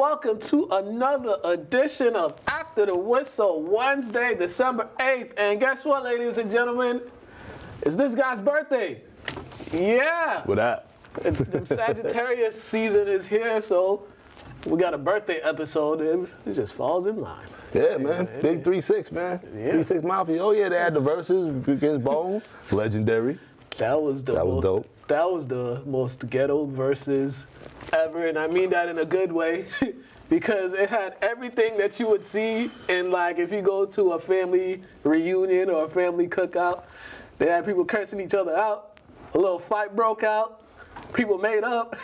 welcome to another edition of After the Whistle, Wednesday, December 8th. And guess what, ladies and gentlemen? It's this guy's birthday. Yeah. What up? It's the Sagittarius season is here, so we got a birthday episode, and it just falls in line. Yeah, man. Big 3-6, man. Yeah. 3-6 Mafia. Oh, yeah, they had the verses against Bone. Legendary. That was dope. That was the most ghetto verses ever, and I mean that in a good way, because it had everything that you would see in, like, if you go to a family reunion or a family cookout. They had people cursing each other out. A little fight broke out. People made up.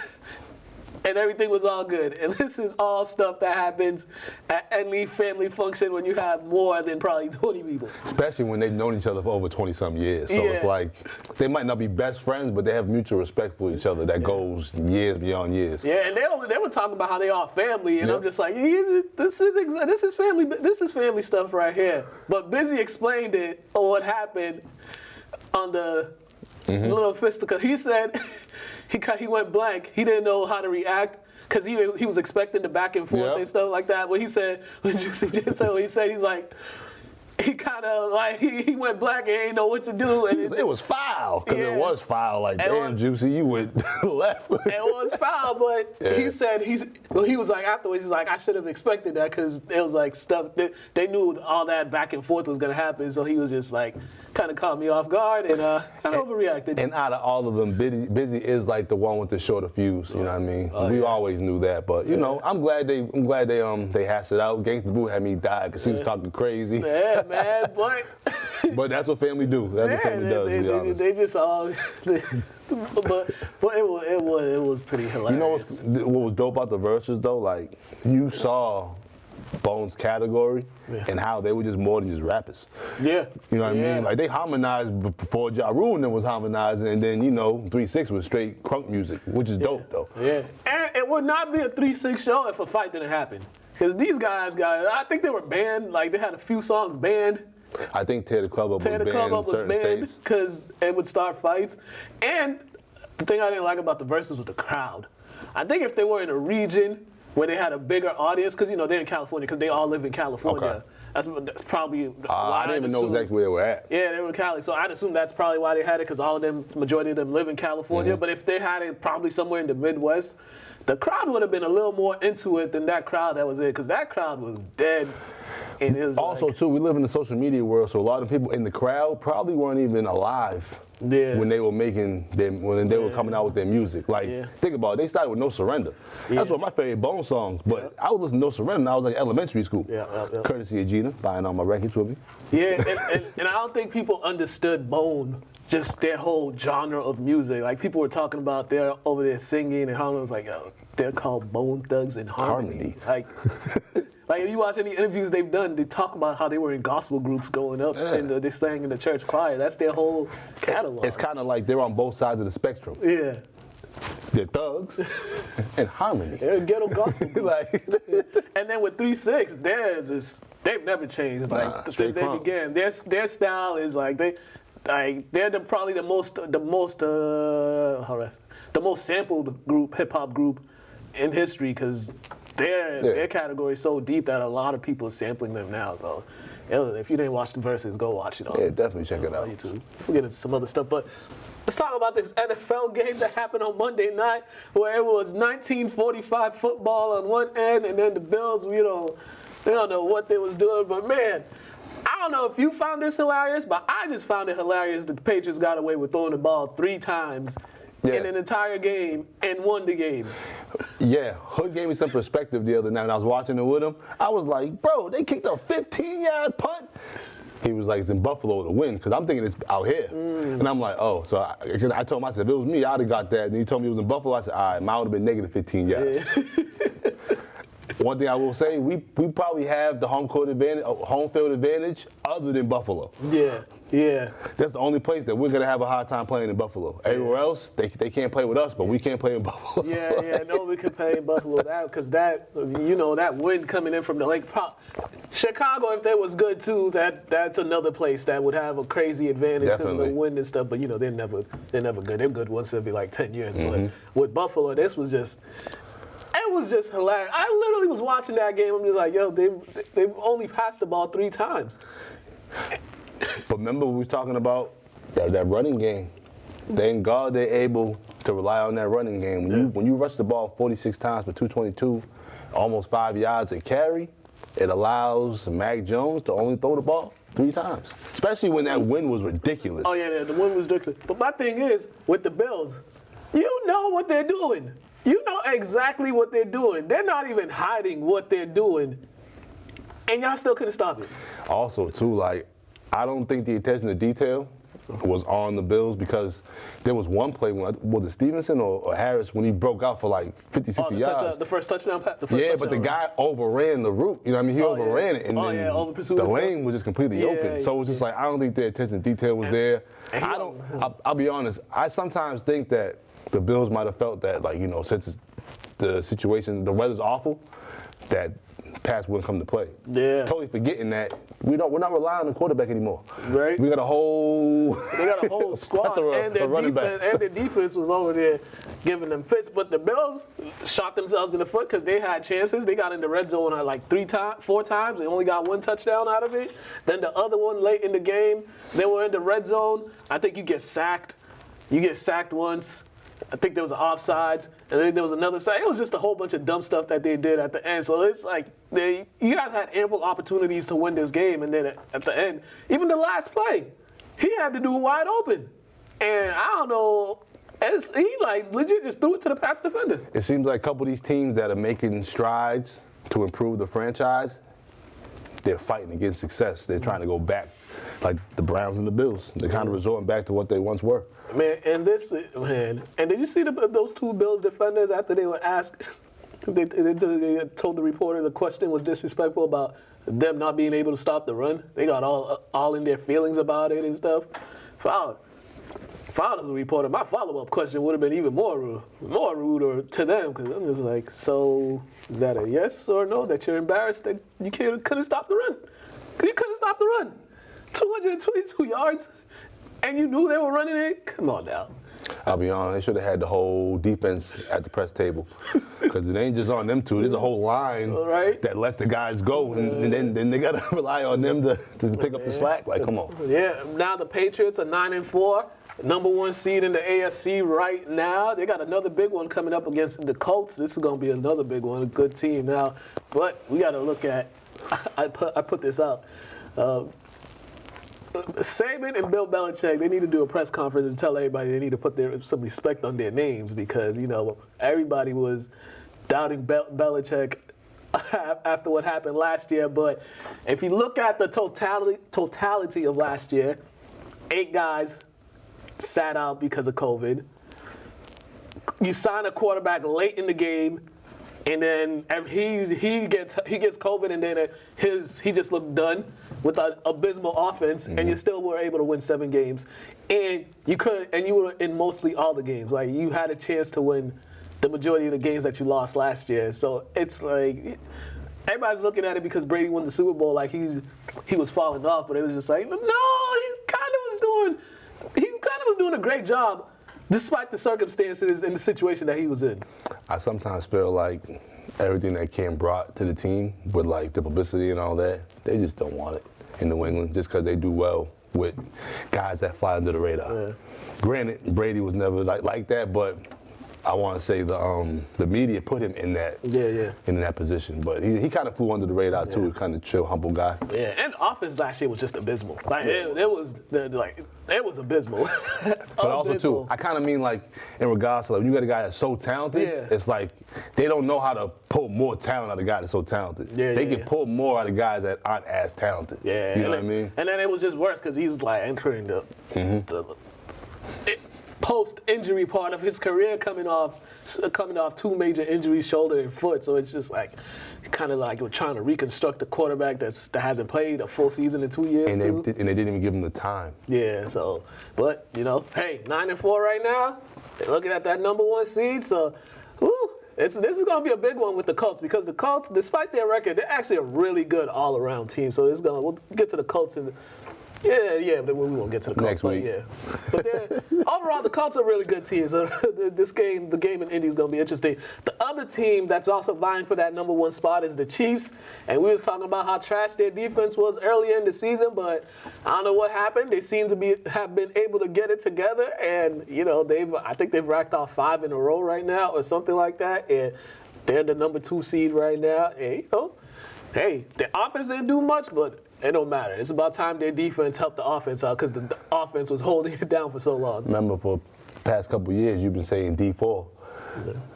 And everything was all good. And this is all stuff that happens at any family function when you have more than probably 20 people. Especially when they've known each other for over 20-some years. So it's like, they might not be best friends, but they have mutual respect for each other that goes years beyond years. Yeah, and they were talking about how they are family, and I'm just like, this is family stuff right here. But Busy explained it, or what happened on the little fisticuff. He said he went blank. He didn't know how to react because he was expecting the back and forth and stuff like that. But he said, when Juicy just said what he said, he's like, he kind of like, he went black and ain't know what to do. And it was foul, because it was foul. Like, damn, Juicy, you went left. It was foul, but he said, he was like, afterwards, he's like, I should have expected that, because it was like stuff, they knew all that back and forth was going to happen, so he was just like, kind of caught me off guard and kind of overreacted. And out of all of them, Busy is like the one with the shorter fuse. You know what I mean? We always knew that, but you know, I'm glad they hashed it out. Gangsta Boo had me die because she was talking crazy. Yeah, man, but that's what family do. That's what family does. They just all. but it was pretty hilarious. You know what was dope about the verses though? Like, you saw Bone's category and how they were just more than just rappers. Yeah. You know what I mean? Like, they harmonized before Ja Rule and them was harmonizing, and then, you know, 3-6 was straight crunk music, which is dope though. Yeah. And it would not be a 3-6 show if a fight didn't happen. Because these guys I think they were banned, like they had a few songs banned. I think Tear the Club Up was banned in certain states. Because it would start fights. And the thing I didn't like about the verses was the crowd. I think if they were in a region where they had a bigger audience, because, you know, they're in California, because they all live in California. Okay. That's probably why I didn't even know exactly where they were at. Yeah, they were in Cali, so I'd assume that's probably why they had it, because majority of them live in California. But if they had it probably somewhere in the Midwest, the crowd would have been a little more into it than that crowd that was there, because that crowd was dead. And it was also, too, we live in the social media world, so a lot of people in the crowd probably weren't even alive when they were when they were coming out with their music. Like, think about it, they started with No Surrender. That's one of my favorite Bone songs, but I was listening to No Surrender when I was like elementary school. Courtesy of Gina, buying all my records with me. Yeah, and I don't think people understood Bone, just their whole genre of music. Like, people were talking about they're over there singing, and Harmony was like, yo, they're called Bone Thugs in Harmony. Like, if you watch any interviews they've done, they talk about how they were in gospel groups growing up, and they sang in the church choir. That's their whole catalog. It's kind of like they're on both sides of the spectrum. Yeah. They're thugs and harmony. They're a ghetto gospel group. And then with 3-6, they've never changed. Like, since they began, their style is like they're probably the most sampled group, hip hop group in history, because their category is so deep that a lot of people are sampling them now. So if you didn't watch the verses, go watch it. Yeah, definitely check it out. On YouTube. We'll get into some other stuff, but let's talk about this NFL game that happened on Monday night, where it was 1945 football on one end, and then the Bills, they don't know what they was doing, but man, I don't know if you found this hilarious, but I just found it hilarious that the Patriots got away with throwing the ball 3 times in an entire game and won the game. Yeah, Hood gave me some perspective the other night when I was watching it with him. I was like, bro, they kicked a 15-yard punt. He was like, it's in Buffalo to win, because I'm thinking it's out here. And I'm like, oh, so I told him, I said, if it was me, I'd have got that. And he told me it was in Buffalo. I said, all right, mine would have been negative 15 yards. One thing I will say, we probably have the home field advantage other than Buffalo. Yeah. That's the only place that we're going to have a hard time playing in Buffalo. Everywhere else, they can't play with us, but we can't play in Buffalo. No, we can play in Buffalo because that wind coming in from the lake. Chicago, if they was good too, that's another place that would have a crazy advantage because of the wind and stuff. But they're never good. They're good once every like 10 years. But with Buffalo, this was just. It it was just hilarious. I literally was watching that game. I'm just like, yo, they've only passed the ball 3 times. But remember we was talking about that running game. Thank God they're able to rely on that running game. When you rush the ball 46 times for 222, almost 5 yards a carry, it allows Mac Jones to only throw the ball 3 times. Especially when that wind was ridiculous. Oh yeah, the wind was ridiculous. But my thing is, with the Bills, you know what they're doing. You know exactly what they're doing. They're not even hiding what they're doing. And y'all still couldn't stop it. Also, too, like, I don't think the attention to detail was on the Bills because there was one play, was it Stevenson or Harris, when he broke out for like 50, 60 yards. The first touchdown pass? But the guy overran the route. You know what I mean? He overran it. And then the lane was just completely open. So it was just like, I don't think their attention to detail was there. I'll be honest, I sometimes think that the Bills might have felt that, like, you know, since it's the situation, the weather's awful, that pass wouldn't come to play. Yeah. Totally forgetting that we're not relying on the quarterback anymore. Right. We got a whole squad, and their defense was over there giving them fits. But the Bills shot themselves in the foot because they had chances. They got in the red zone like 4 times. They only got 1 touchdown out of it. Then the other one late in the game, they were in the red zone. I think you get sacked. You get sacked once. I think there was an offsides, and then there was another side. It was just a whole bunch of dumb stuff that they did at the end. So it's like you guys had ample opportunities to win this game, and then at the end, even the last play, he had to do it wide open. And I don't know, he like legit just threw it to the Pats defender. It seems like a couple of these teams that are making strides to improve the franchise, they're fighting against success. They're trying to go back, like the Browns and the Bills. They're kind of resorting back to what they once were. Man, and did you see those 2 Bills defenders after they were asked? They told the reporter the question was disrespectful about them not being able to stop the run. They got all in their feelings about it and stuff. If I was a reporter, my follow-up question would have been even more rude to them, because I'm just like, so is that a yes or no that you're embarrassed that you couldn't stop the run? You couldn't stop the run. 222 yards. And you knew they were running it? Come on now. I'll be honest, they should have had the whole defense at the press table. Because it ain't just on them 2. There's a whole line that lets the guys go. And then they got to rely on them to pick up the slack. Like, come on. Yeah, now the Patriots are 9-4. Number 1 seed in the AFC right now. They got another big one coming up against the Colts. This is going to be another big one, a good team now. But we got to look at, I put this out. Saban and Bill Belichick, they need to do a press conference and tell everybody they need to put some respect on their names, because, you know, everybody was doubting Belichick after what happened last year. But if you look at the totality of last year, 8 guys sat out because of COVID. You sign a quarterback late in the game, and then he gets COVID, and then he just looked done with an abysmal offense, and you still were able to win 7 games, and you were in mostly all the games. Like, you had a chance to win the majority of the games that you lost last year. So it's like everybody's looking at it because Brady won the Super Bowl, like he was falling off, but it was just like, no, he kind of was doing a great job despite the circumstances and the situation that he was in. I sometimes feel like everything that Cam brought to the team with, like, the publicity and all that, they just don't want it in New England just because they do well with guys that fly under the radar. Yeah. Granted, Brady was never like that, but I want to say the media put him in that in that position, but he kind of flew under the radar too. Kind of chill, humble guy. Yeah, and offense last year was just abysmal. Like it was abysmal. But also too, I kind of mean, like, in regards to, like, you got a guy that's so talented. It's like they don't know how to pull more talent out of a guy that's so talented. They can pull more out of guys that aren't as talented. You know what I mean? And then it was just worse because he's like entering the post-injury part of his career, coming off 2 major injuries, shoulder and foot. So it's just like kind of like we're trying to reconstruct the quarterback that hasn't played a full season in 2 years. And they didn't even give him the time. Yeah. So, but you know, hey, 9-4 right now. They're looking at that number 1 seed. So, this is going to be a big one with the Colts, because the Colts, despite their record, they're actually a really good all-around team. So we'll get to the Colts Yeah, we won't get to the Colts Next week. Yeah. But overall, the Colts are really good teams. So the game in Indy is going to be interesting. The other team that's also vying for that number 1 spot is the Chiefs. And we was talking about how trash their defense was earlier in the season, but I don't know what happened. They seem to have been able to get it together, and I think they've racked off 5 in a row right now or something like that. And they're the number 2 seed right now. And hey, their offense didn't do much, but it don't matter. It's about time their defense helped the offense out because the offense was holding it down for so long. Remember, for the past couple of years, you've been saying D4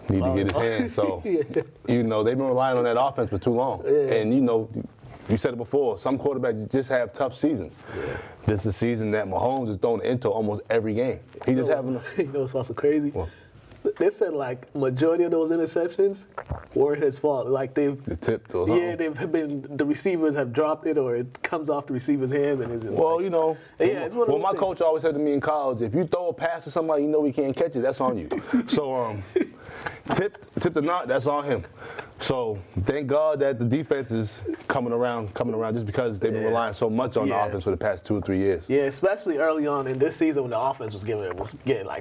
need to get his hands. So, they've been relying on that offense for too long. Yeah. And, you said it before, some quarterbacks just have tough seasons. Yeah. This is a season that Mahomes is thrown into almost every game. He just having. It's also crazy. Well, they said majority of those interceptions weren't his fault. The tip goes the receivers have dropped it, or it comes off the receiver's hands, and it's just. Well, it's one of those my things. coach always said to me in college, if you throw a pass to somebody we can't catch it, that's on you. So tip or not, that's on him. So thank God that the defense is coming around just because they've been relying so much on the offense for the past 2 or 3 years. Yeah, especially early on in this season when the offense was getting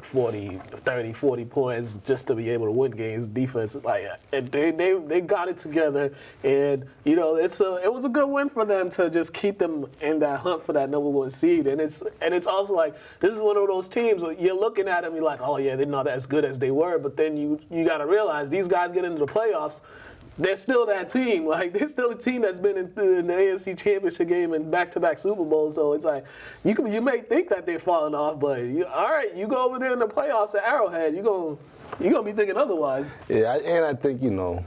40 points just to be able to win games. Defense, they got it together, and it was a good win for them to just keep them in that hunt for that number 1 seed. And it's also this is one of those teams where you're looking at them, you're like, oh yeah, they're not as good as they were, but then you got to realize these guys get into the playoffs. They're still that team. They're still a team that's been in the AFC Championship game and back-to-back Super Bowls. So it's you may think that they're falling off, but all right, you go over there in the playoffs at Arrowhead, you're gonna be thinking otherwise. Yeah, and I think a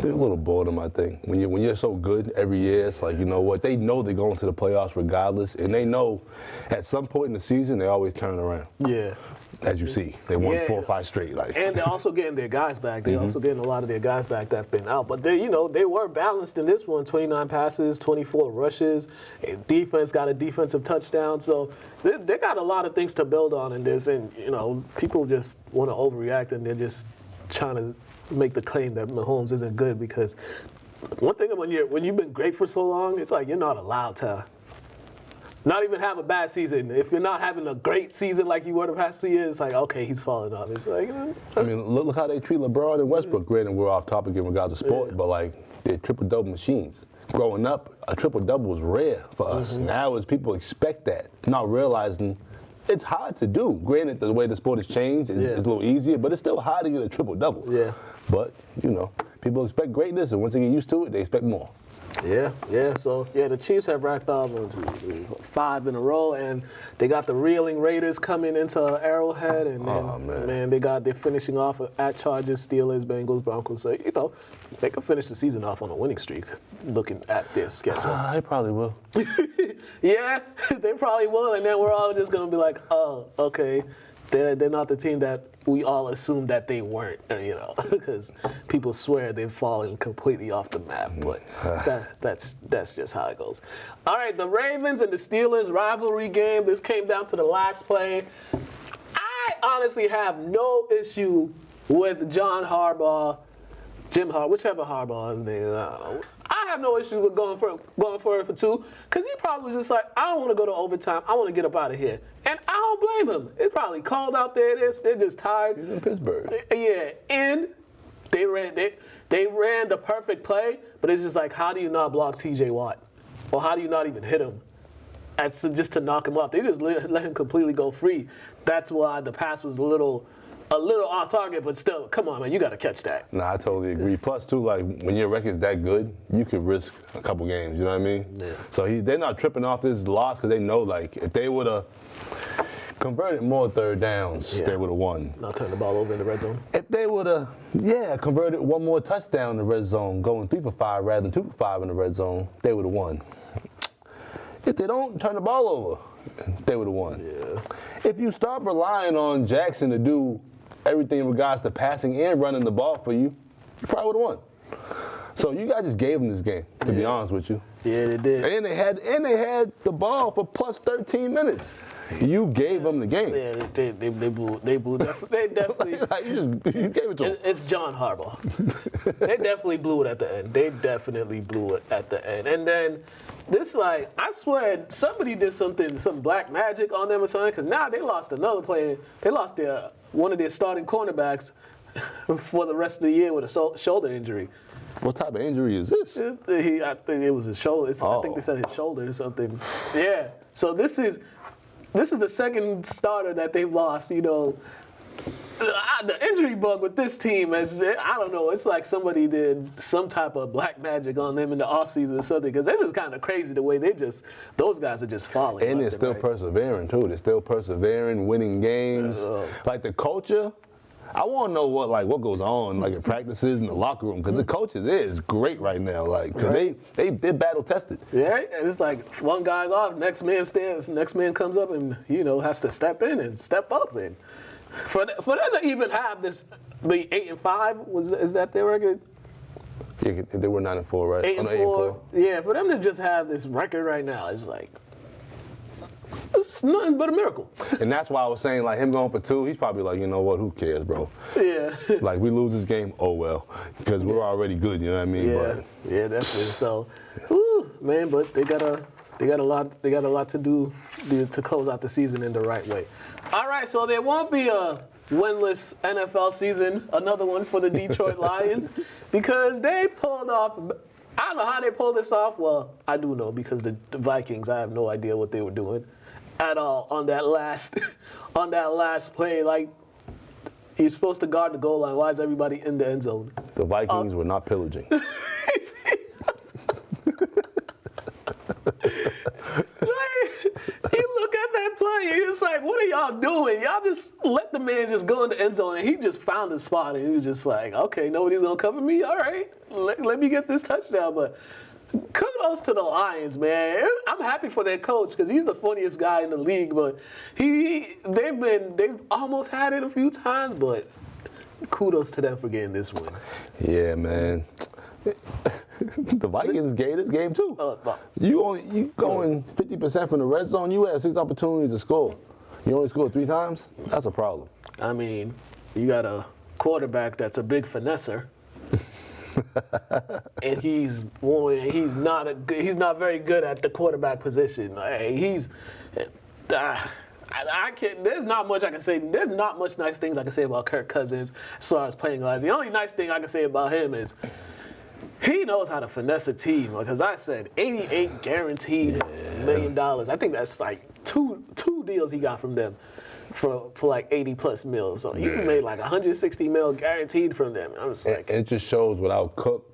little boredom. I think when you're so good every year, it's like what they know they're going to the playoffs regardless, and they know at some point in the season they always turn around. Yeah. As you see, they won 4 or 5 straight. And they're also getting their guys back. They're also getting a lot of their guys back that's been out. But they were balanced in this one: 29 passes, 24 rushes. Defense got a defensive touchdown. So they got a lot of things to build on in this. And people just want to overreact, and they're just trying to make the claim that Mahomes isn't good, because one thing when you've been great for so long, it's you're not allowed to not even have a bad season. If you're not having a great season like you were the past 2 years, it's okay, he's falling off. It's look how they treat LeBron and Westbrook. Granted, we're off topic in regards to sport, but they're triple-double machines. Growing up, a triple-double was rare for us. Now, as people expect that, not realizing it's hard to do. Granted, the way the sport has changed, it's a little easier, but it's still hard to get a triple-double. Yeah. But, people expect greatness, and once they get used to it, they expect more. Yeah. So, the Chiefs have racked off 5 in a row, and they got the reeling Raiders coming into Arrowhead, and then, they're finishing off at Chargers, Steelers, Bengals, Broncos. So, they could finish the season off on a winning streak, looking at their schedule. They probably will. Yeah, they probably will, and then we're all just going to be like, oh, okay, they're not the team that we all assumed that they weren't, because people swear they've fallen completely off the map, but that's just how it goes. All right, the Ravens and the Steelers rivalry game. This came down to the last play. I honestly have no issue with Jim Harbaugh, whichever Harbaugh is name. I have no issue with going for it for 2, because he probably was just like, I don't want to go to overtime. I want to get up out of here. And I don't blame him. It's probably cold out there. They're just tired. He's in Pittsburgh. Yeah, and they ran the perfect play, but it's just how do you not block T.J. Watt? Or how do you not even hit him? Just to knock him off. They just let him completely go free. That's why the pass was a little off target, but still, come on, man, you got to catch that. Nah, I totally agree. Plus, too, when your record's that good, you could risk a couple games, you know what I mean? Yeah. So they're not tripping off this loss because they know, if they would have converted more third downs, they would have won. Not turn the ball over in the red zone. If they would have, converted one more touchdown in the red zone, going 3 for 5 rather than 2 for 5 in the red zone, they would have won. If they don't turn the ball over, they would have won. Yeah. If you stop relying on Jackson to do everything in regards to passing and running the ball for you, you probably would have won. So you guys just gave them this game, to be honest with you. Yeah, they did. And they had the ball for plus 13 minutes. You gave them the game. Yeah, they blew. They definitely. you gave it to them. It's John Harbaugh. They definitely blew it at the end. And then, this like, I swear somebody did some black magic on them or something, because now they lost another player. They lost one of their starting cornerbacks for the rest of the year with a shoulder injury. What type of injury is this? I think it was his shoulder. I think they said his shoulder or something. Yeah. So this is the second starter that they've lost, you know. The injury bug with this team is, I don't know, it's like somebody did some type of black magic on them in the offseason or something, because this is kind of crazy the way those guys are just falling. And they're still persevering, too. They're still persevering, winning games. Like the culture, I want to know what goes on like in practices in the locker room, because the coaches is great right now, like, because they're battle tested. Yeah, and it's like one guy's off, next man comes up and, you know, has to step in and step up. And for them to even have this, the 8-5, is that their record? Yeah, they were 9-4, right? 8-4. Yeah, for them to just have this record right now, it's like, it's nothing but a miracle. And that's why I was saying, like, him going for 2, he's probably like, you know what, who cares, bro? Yeah. Like, we lose this game, oh well, because we're already good, you know what I mean? Yeah, yeah, definitely. So, whew, man, but they got a lot to do to close out the season in the right way. All right, so there won't be a winless NFL season, another one for the Detroit Lions, because they pulled off. I don't know how they pulled this off. Well, I do know, because the Vikings, I have no idea what they were doing at all on that last play. Like, you're supposed to guard the goal line. Why is everybody in the end zone? The Vikings were not pillaging. You look at that play, and it's like, what are y'all doing? Y'all just let the man just go in the end zone, and he just found his spot, and he was just like, okay, nobody's going to cover me? All right, let me get this touchdown. But kudos to the Lions, man. I'm happy for their coach, because he's the funniest guy in the league, but they've almost had it a few times, but kudos to them for getting this win. Yeah, man. The Vikings gave this game too. You going 50% from the red zone. You had 6 opportunities to score. You only scored 3 times. That's a problem. I mean, you got a quarterback that's a big finesser, and he's not very good at the quarterback position. I can't. There's not much I can say. There's not much nice things I can say about Kirk Cousins as far as playing wise. The only nice thing I can say about him is he knows how to finesse a team. Because I said 88 guaranteed $1 million. I think that's like two deals he got from them for like 80 plus mil. So he's made like 160 mil guaranteed from them. I'm just like, and it just shows without Cook,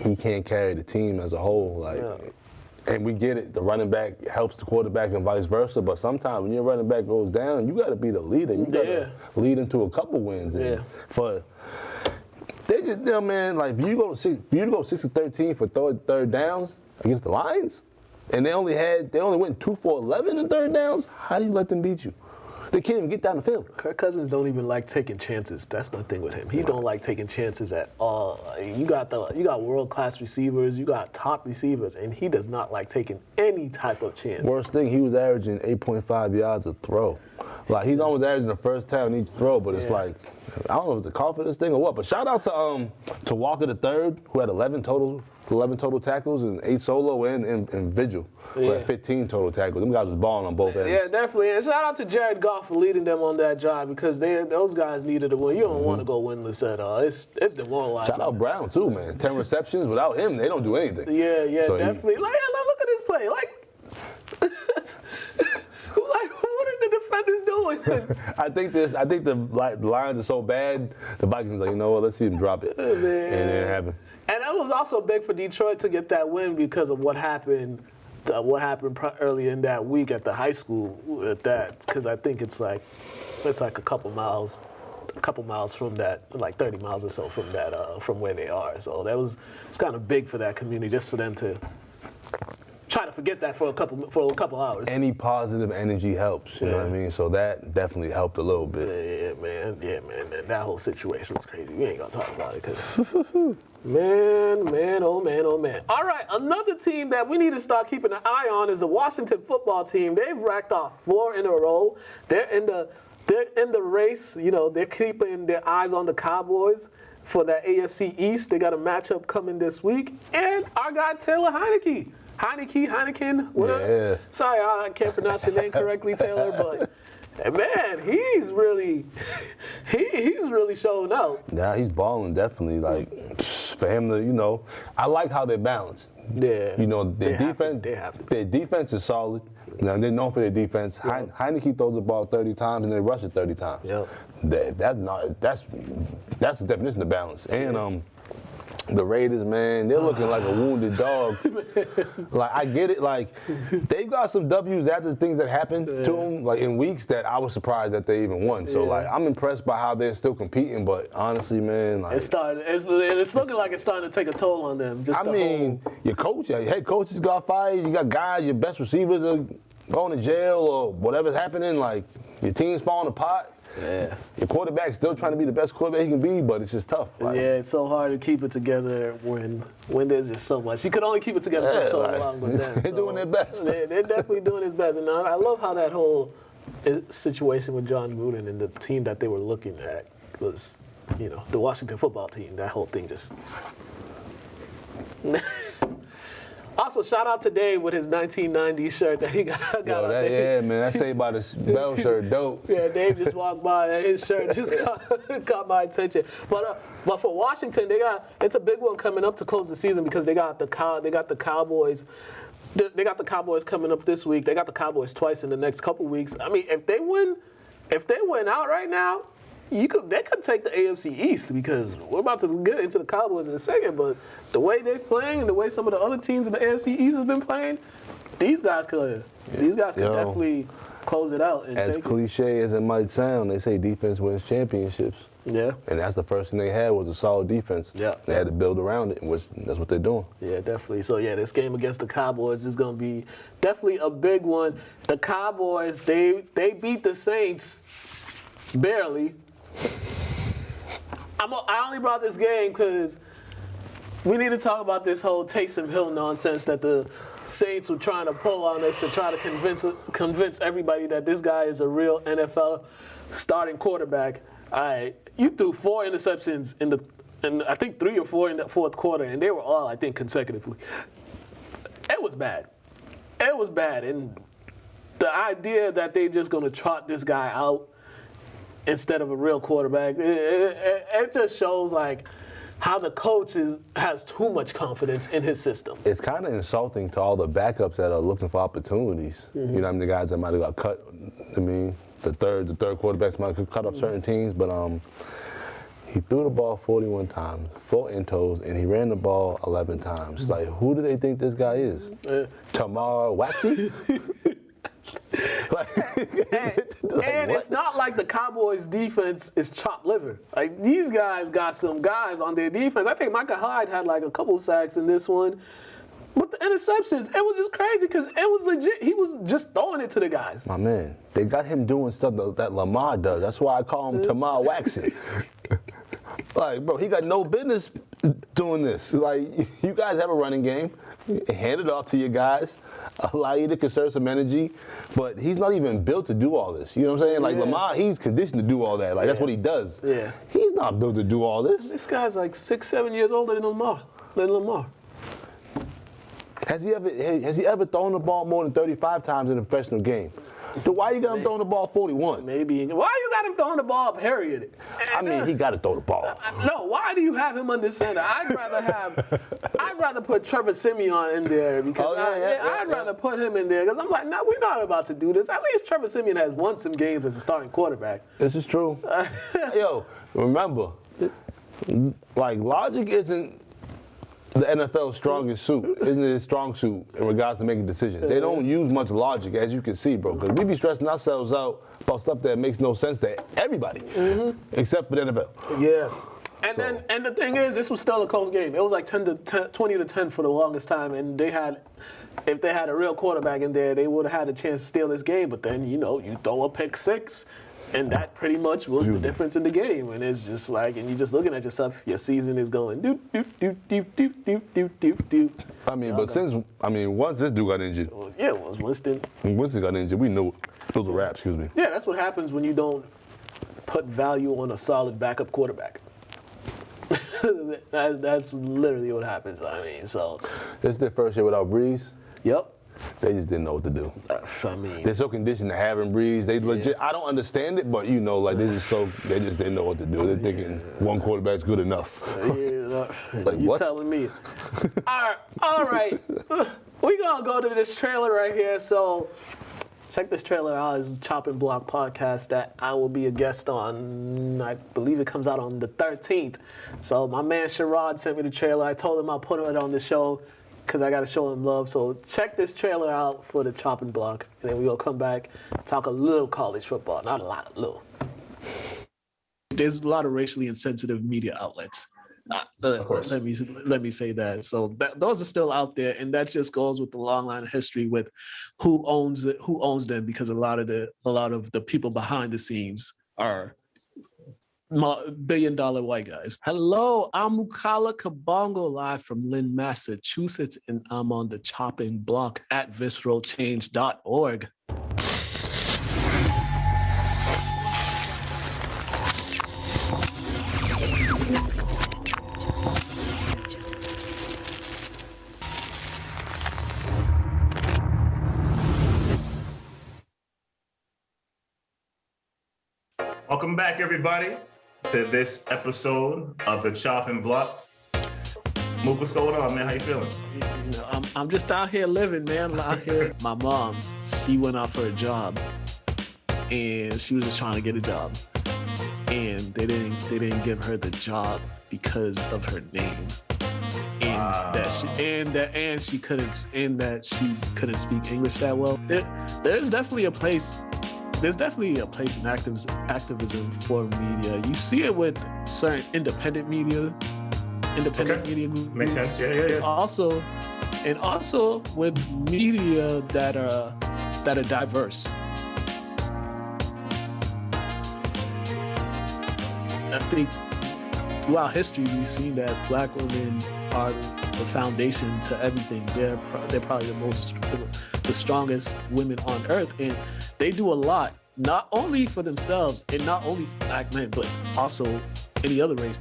he can't carry the team as a whole. Like. Yeah. And we get it, the running back helps the quarterback and vice versa, but sometimes when your running back goes down, you got to be the leader. You got to lead them to a couple wins. And they just, man, like if you go 6-13 for third downs against the Lions, and they only went 2 for 11 in third downs, how do you let them beat you? They can't even get down the field. Kirk Cousins don't even like taking chances. That's my thing with him. He don't like taking chances at all. You got world-class receivers, you got top receivers, and he does not like taking any type of chance. Worst thing, he was averaging 8.5 yards a throw. Like, he's almost averaging the first down each throw, but it's like, I don't know if it's a confidence thing or what, but shout out to Walker III, who had 11 total tackles and 8 solo and Vigil, who had 15 total tackles. Them guys was balling on both ends. Yeah, definitely. And shout out to Jared Goff for leading them on that drive, because those guys needed to win. You don't want to go winless at all. It's demoralizing. Shout out Brown too, man. 10 receptions. Without him, they don't do anything. Yeah, so definitely. Look at this play. What are the defenders doing? I think the Lions are so bad, the Vikings like, you know what, let's see them drop it. And it happened. And it was also big for Detroit to get that win because of what happened earlier in that week at the high school at that, because I think it's like a couple miles from that, like 30 miles or so from that, from where they are. So it's kind of big for that community, just for them to try to forget that for a couple hours. Any positive energy helps, you know what I mean? So that definitely helped a little bit. Yeah, man. That whole situation was crazy. We ain't gonna talk about it, because man, oh man. All right, another team that we need to start keeping an eye on is the Washington football team. They've racked off 4 in a row. They're in the race. You know, they're keeping their eyes on the Cowboys for that AFC East. They got a matchup coming this week, and our guy Taylor Heineke Heineken. Yeah. Sorry, I can't pronounce your name correctly, Taylor, but man, he's really showing out. Yeah, he's balling definitely. Like for him to, I like how they're balanced. Yeah. Their defense. They have to. Their defense is solid. Now they're known for their defense. Yep. Heineke throws the ball 30 times and they rush it 30 times. Yep. That's the definition of balance. And the Raiders, man, they're looking like a wounded dog. Like, I get it. Like, they got some W's after the things that happened to them, like, in weeks that I was surprised that they even won. So, like, I'm impressed by how they're still competing. But, honestly, man, like... It's looking like it's starting to take a toll on them. Your coach, your head coach has got fired. You got guys, your best receivers are going to jail or whatever's happening. Like, your team's falling apart. Yeah. Your quarterback's still trying to be the best quarterback he can be, but it's just tough. Like, yeah, it's so hard to keep it together when there's just so much. You could only keep it together for so long with them. They're doing their best. They're definitely doing his best. And I love how that whole situation with John Gruden and the team that they were looking at was, the Washington football team. That whole thing just... Also, shout out to Dave with his 1990 shirt that he got out there. Yeah, man, that Saved by the Bell shirt, dope. Yeah, Dave just walked by and his shirt just caught my attention. But for Washington, it's a big one coming up to close the season because they got the Cowboys. They got the Cowboys coming up this week. They got the Cowboys twice in the next couple weeks. I mean, if they win out right now, they could take the AFC East because we're about to get into the Cowboys in a second. But the way they're playing and the way some of the other teams in the AFC East have been playing, these guys could definitely close it out. And as take cliche as it might sound, they say defense wins championships. Yeah. And that's the first thing they had was a solid defense. Yeah. They had to build around it, which that's what they're doing. Yeah, definitely. So, this game against the Cowboys is going to be definitely a big one. The Cowboys, they beat the Saints barely. I only brought this game because we need to talk about this whole Taysom Hill nonsense that the Saints were trying to pull on us to try to convince everybody that this guy is a real NFL starting quarterback. You threw 4 interceptions and I think 3 or 4 in the fourth quarter, and they were all, I think, consecutively. It was bad. It was bad, and the idea that they're just going to trot this guy out instead of a real quarterback, it just shows like how the coach has too much confidence in his system. It's kind of insulting to all the backups that are looking for opportunities. Mm-hmm. The guys that might have got cut. The third quarterbacks might have cut off certain teams, but he threw the ball 41 times, 4 intos, and he ran the ball 11 times. Like, who do they think this guy is? Tamar Waxy? And it's not like the Cowboys' defense is chopped liver. Like, these guys got some guys on their defense. I think Micah Hyde had like a couple sacks in this one. But the interceptions, it was just crazy because it was legit. He was just throwing it to the guys. My man, they got him doing stuff that Lamar does. That's why I call him Tamar Waxy. Like, bro, he got no business doing this. Like, you guys have a running game. Hand it off to your guys. Allow you to conserve some energy. But he's not even built to do all this. You know what I'm saying? Like, Lamar, he's conditioned to do all that. Like, that's what he does. Yeah. He's not built to do all this. This guy's like 6-7 years older than Lamar. Has he ever thrown the ball more than 35 times in a professional game? So why you got him throwing the ball 41? Maybe. Why you got him throwing the ball, period? I mean, he got to throw the ball. No, why do you have him under center? I'd rather put Trevor Siemian in there because I'd rather put him in there because I'm like, no, we're not about to do this. At least Trevor Siemian has won some games as a starting quarterback. This is true. Yo, remember, like, logic isn't the NFL's strongest suit, isn't it? His strong suit in regards to making decisions. They don't use much logic, as you can see, bro. Because we be stressing ourselves out about stuff that makes no sense to everybody, except for the NFL. Yeah. And the thing is, this was still a close game. It was like 20 to 10 for the longest time, and if they had a real quarterback in there, they would have had a chance to steal this game. But then, you throw a pick 6. And that pretty much was the difference in the game. And it's just like, and you're just looking at yourself, your season is going doop, doop, doop, doop, doop, doop, doop, doop, doop. I mean, once this dude got injured. Yeah, it was Winston. When Winston got injured, we knew it was a wrap, excuse me. Yeah, that's what happens when you don't put value on a solid backup quarterback. That's literally what happens. I mean, so. This is their first year without Breeze. Yep. They just didn't know what to do. I mean, They're so conditioned to having breeds. They legit. I don't understand it, but like they just didn't know what to do. They're thinking one quarterback's good enough. Like, you what? telling me? All right. We gonna go to this trailer right here. So check this trailer out. It's the Chopping Block podcast that I will be a guest on. I believe it comes out on the 13th. So my man Sherrod sent me the trailer. I told him I'll put it on the show because I got to show him love. So check this trailer out for the Chopping Block. And then we'll come back and talk a little college football. Not a lot, a little. There's a lot of racially insensitive media outlets. Let me say that. So those are still out there, and that just goes with the long line of history with who owns them, because a lot of the people behind the scenes are billion-dollar white guys. Hello, I'm Mukala Kabongo, live from Lynn, Massachusetts, and I'm on the Chopping Block at visceralchange.org. Welcome back, everybody, to this episode of the Chopping Block. Mook, what's going on, man? How you feeling? You know, I'm just out here living, man. I'm out here. My mom, she went out for a job, and she was just trying to get a job, and they didn't give her the job because of her name, and that she couldn't speak English that well. There's definitely a place. There's definitely a place in activism for media. You see it with certain independent media groups. Makes sense. Yeah. Also with media that are diverse. I think throughout history we've seen that Black women are the foundation to everything. They're probably the strongest women on earth, and they do a lot, not only for themselves and not only for Black men, but also any other race.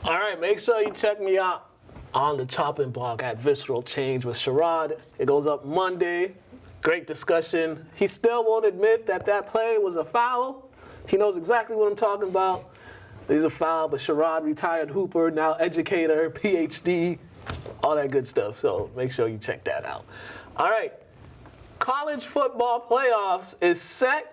All right, make sure you check me out on the Chopping Block at Visceral Change with Sherrod. It goes up Monday. Great discussion. He still won't admit that play was a foul. He knows exactly what I'm talking about. It's a foul, but Sherrod, retired hooper, now educator, PhD, all that good stuff. So make sure you check that out. All right, college football playoffs is set.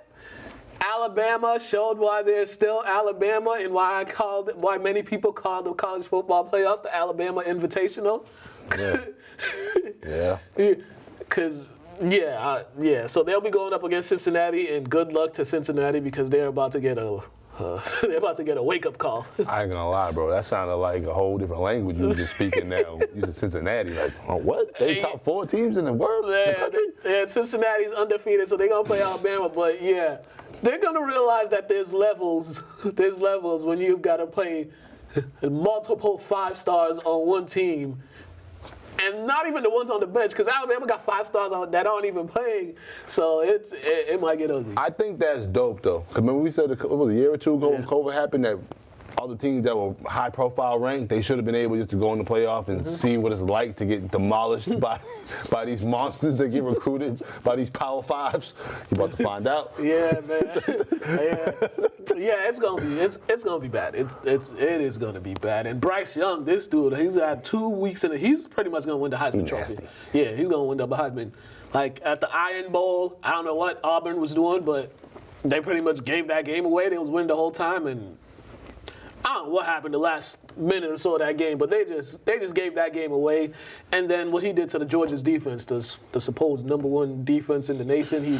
Alabama showed why they're still Alabama and why many people call the college football playoffs the Alabama Invitational. Yeah. Because so they'll be going up against Cincinnati, and good luck to Cincinnati because they're about to get a wake-up call. I ain't gonna lie, bro. That sounded like a whole different language you were just speaking now. You said Cincinnati, like, oh, what? They top 4 teams in the world? Yeah, Cincinnati's undefeated, so they're gonna play Alabama. But yeah, they're gonna realize that there's levels. There's levels when you've got to play multiple 5 stars on one team. And not even the ones on the bench, because Alabama got 5 stars that aren't even playing, so it might get ugly. I think that's dope, though. Remember we said it was a year or two ago when COVID happened that all the teams that were high-profile ranked, they should have been able just to go in the playoff and see what it's like to get demolished by these monsters that get recruited by these Power Fives. You're about to find out. Yeah, man. Yeah, it's gonna be bad. It is gonna be bad. And Bryce Young, this dude, he's had 2 weeks in it. He's pretty much gonna win the Heisman Trophy. Yeah, he's gonna win the Heisman. Like at the Iron Bowl, I don't know what Auburn was doing, but they pretty much gave that game away. They was winning the whole time, and I don't know what happened the last minute or so of that game, but they just gave that game away. And then what he did to the Georgia's defense, the supposed #1 defense in the nation,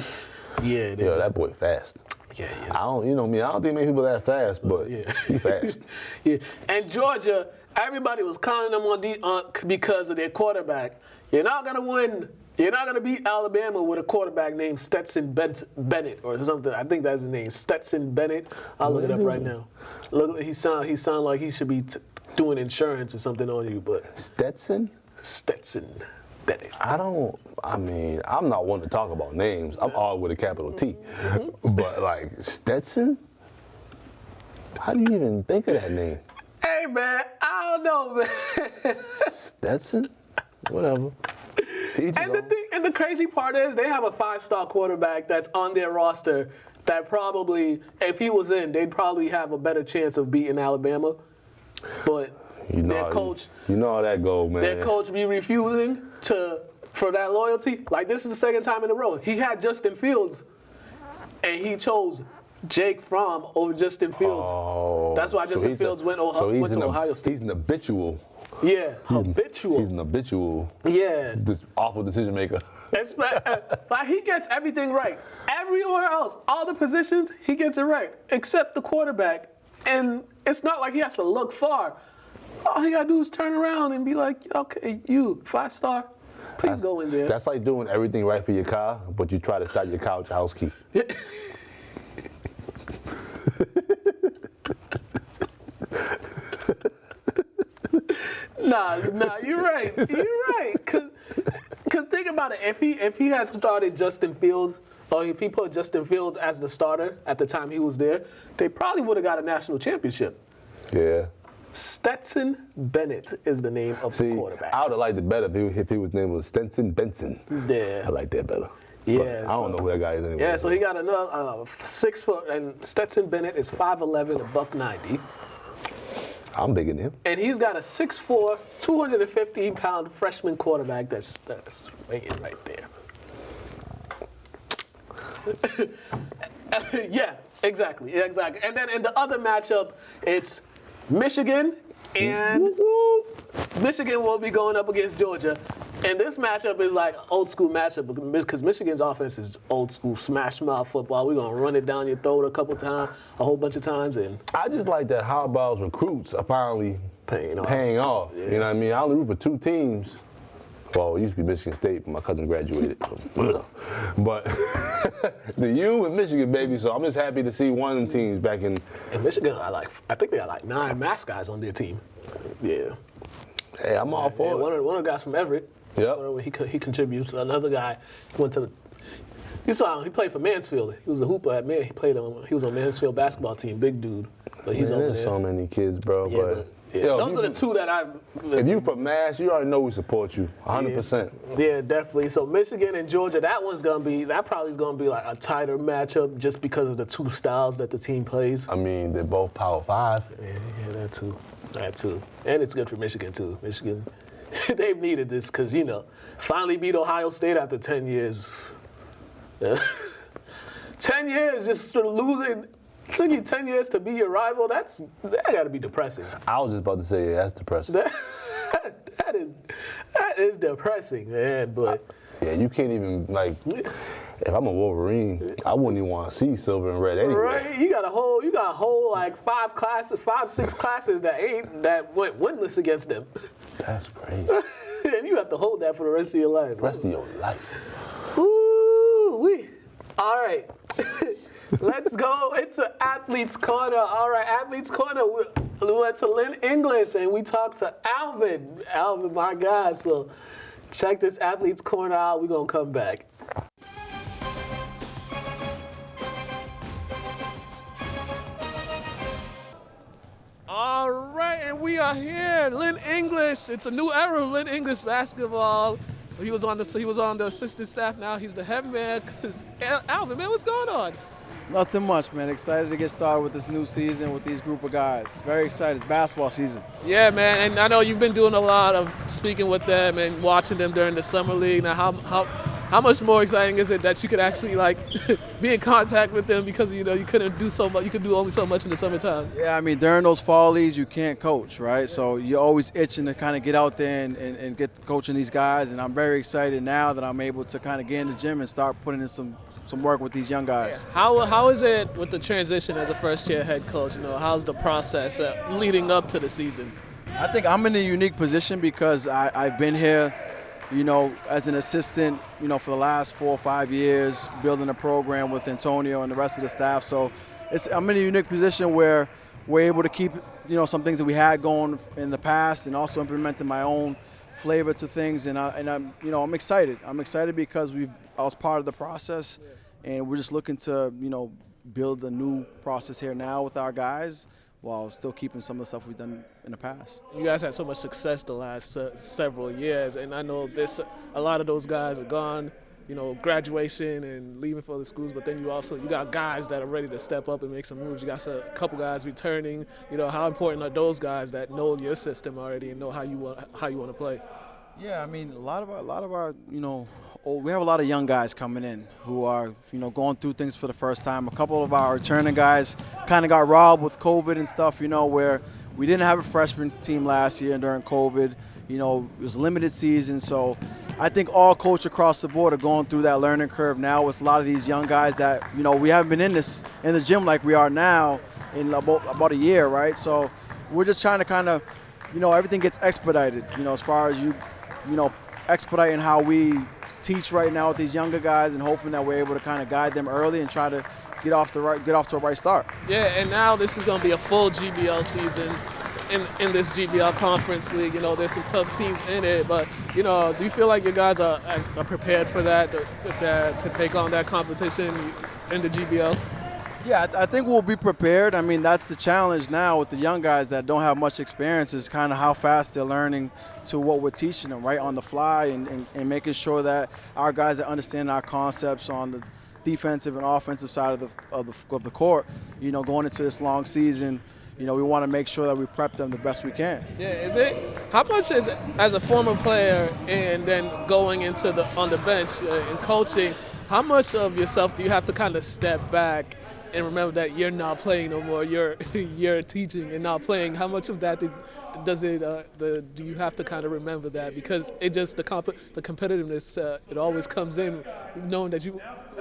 that boy fast. Yeah. I don't think many people that fast, but he fast. Yeah. And Georgia, everybody was counting them on because of their quarterback. You're not gonna win. You're not gonna beat Alabama with a quarterback named Stetson Bennett or something. I think that's his name, Stetson Bennett. I'll look it up right now. Look, he sound like he should be doing insurance or something on you, but Stetson Stetson Bennett. I'm not one to talk about names. I'm all with a capital T. But like Stetson? How do you even think of that name? Hey, man, I don't know, man. Stetson? Whatever. And the crazy part is they have a 5-star quarterback that's on their roster that probably, if he was in, they'd probably have a better chance of beating Alabama. But their coach, you know how that goes, man. Their coach be refusing for that loyalty. Like, this is the second time in a row. He had Justin Fields, and he chose Jake Fromm over Justin Fields. Oh, that's why Justin Fields went to Ohio State. He's an habitual. Yeah, habitual. He's an habitual. Yeah. This awful decision maker. Like, he gets everything right. Everywhere else, all the positions, he gets it right, except the quarterback. And it's not like he has to look far. All he gotta do is turn around and be like, okay, you, 5-star, please go in there. That's like doing everything right for your car, but you try to start your car with your house key. Nah, you're right. You're right. Cause think about it. If he had started Justin Fields, or if he put Justin Fields as the starter at the time he was there, they probably would have got a national championship. Yeah. Stetson Bennett is the name of the quarterback. I would have liked it better if his name was Stenson Benson. Yeah. I like that better. Yeah. But I don't know who that guy is anyway. Yeah, so he got another 6 foot, and Stetson Bennett is 5'11", $190. I'm digging him. And he's got a 6'4", 215-pound freshman quarterback that's waiting right there. Yeah, exactly. And then in the other matchup, it's Michigan, and Michigan will be going up against Georgia. And this matchup is like old school matchup because Michigan's offense is old school smash mouth football. We're gonna run it down your throat a whole bunch of times. And I just like that Harbaugh's recruits are finally paying off. Yeah. You know what I mean? I only root for 2 teams. Well, it used to be Michigan State, but my cousin graduated. But the U and Michigan, baby. So I'm just happy to see one of the teams back in. And Michigan, I think they got like 9 mass guys on their team. Yeah. Hey, I'm all for it. One of the guys from Everett. Yep. He contributes. Another guy went to you saw him. He played for Mansfield. He was a hooper at Man. He was on Mansfield basketball team. Big dude. But he's over there. There's so many kids, bro. Those are the 2 that if you from Mass, you already know we support you, 100%. Yeah, definitely. So Michigan and Georgia, that probably is gonna be like a tighter matchup just because of the 2 styles that the team plays. I mean, they're both Power 5. Yeah, that too. And it's good for Michigan too. Michigan, they've needed this because finally beat Ohio State after 10 years. 10 years just sort of losing. It took you 10 years to be your rival. That got to be depressing. I was just about to say, that's depressing. That is depressing, man. But yeah, you can't even if I'm a Wolverine, I wouldn't even want to see silver and red anyway. Right, you got a whole like 5 6 classes that went winless against them. That's crazy. And you have to hold that for the rest of your life. Rest of your life. Ooh-wee. All right. Let's go into Athlete's Corner. All right, Athlete's Corner. We went to Lynn English and we talked to Alvin. Alvin, my guy. So check this Athlete's Corner out. We're going to come back. All right, and we are here. Lynn English. It's a new era of Lynn English basketball. He was on the assistant staff. Now he's the head man. Alvin, man, what's going on? Nothing much, man. Excited to get started with this new season with these group of guys. Very excited. It's basketball season. Yeah, man. And I know you've been doing a lot of speaking with them and watching them during the summer league. Now, how much more exciting is it that you could actually be in contact with them because you couldn't do so much. You could do only so much in the summertime. Yeah, I mean during those fall leagues you can't coach, right? So you're always itching to kind of get out there and get coaching these guys. And I'm very excited now that I'm able to kind of get in the gym and start putting in some work with these young guys. How is it with the transition as a first-year head coach? How's the process leading up to the season? I think I'm in a unique position because I've been here, as an assistant, for the last 4 or 5 years, building a program with Antonio and the rest of the staff. So I'm in a unique position where we're able to keep, some things that we had going in the past and also implementing my own flavor to things, and I'm excited. I'm excited because I was part of the process, and we're just looking to build a new process here now with our guys, while still keeping some of the stuff we've done in the past. You guys had so much success the last several years, and I know a lot of those guys are gone, graduation and leaving for the schools, but then you got guys that are ready to step up and make some moves. You got a couple guys returning. How important are those guys that know your system already and know how you want to play? Yeah, I mean, a lot of our we have a lot of young guys coming in who are, going through things for the first time. A couple of our returning guys kind of got robbed with COVID and stuff, where we didn't have a freshman team last year during COVID. It was a limited season, so I think all coaches across the board are going through that learning curve now with a lot of these young guys that, we haven't been in the gym like we are now in about a year, right? So we're just trying to kind of, everything gets expedited, as far as expediting how we teach right now with these younger guys, and hoping that we're able to kind of guide them early and try to get off to a right start. Yeah, and now this is going to be a full GBL season in this GBL Conference League. There's some tough teams in it, but do you feel like your guys are prepared for that to take on that competition in the GBL? Yeah, I think we'll be prepared. I mean, that's the challenge now with the young guys that don't have much experience, is kind of how fast they're learning to what we're teaching them, right, on the fly, and making sure that our guys that understand our concepts on the defensive and offensive side of the court, going into this long season, we want to make sure that we prep them the best we can. Yeah, how much is it, as a former player and then going into on the bench and coaching, how much of yourself do you have to kind of step back and remember that you're not playing no more, you're teaching and not playing? How much of that do you have to kind of remember that? Because it just the competitiveness, it always comes in, knowing that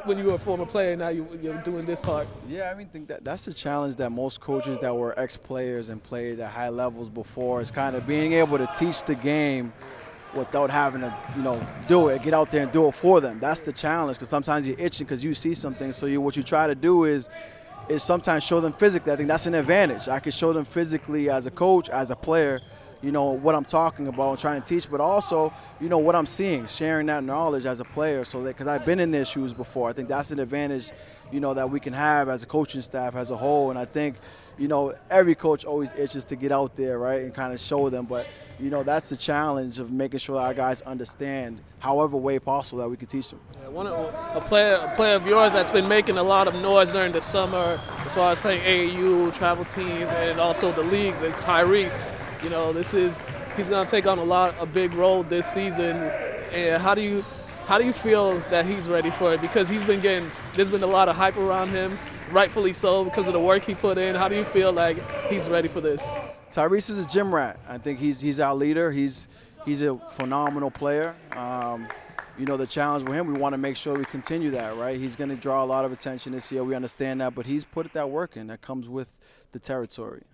when you were a former player, now you're doing this part. Yeah, I think that's the challenge that most coaches that were ex-players and played at high levels before, is kind of being able to teach the game without having to, do it, get out there and do it for them. That's the challenge, because sometimes you're itching because you see something. So what you try to do is sometimes show them physically. I think that's an advantage. I can show them physically as a coach, as a player, what I'm talking about and trying to teach, but also, what I'm seeing, sharing that knowledge as a player, so that, because I've been in their shoes before. I think that's an advantage, that we can have as a coaching staff as a whole. And I think, every coach always itches to get out there, right, and kind of show them. But, that's the challenge of making sure our guys understand, however way possible, that we can teach them. Yeah, a player of yours that's been making a lot of noise during the summer as far as playing AAU, travel team, and also the leagues, is Tyrese. He's going to take on a big role this season. And how do you feel that he's ready for it? Because there's been a lot of hype around him, rightfully so, because of the work he put in. How do you feel like he's ready for this? Tyrese is a gym rat. I think he's our leader. He's a phenomenal player. The challenge with him, we want to make sure we continue that, right? He's going to draw a lot of attention this year. We understand that, but he's put that work in. That comes with the territory.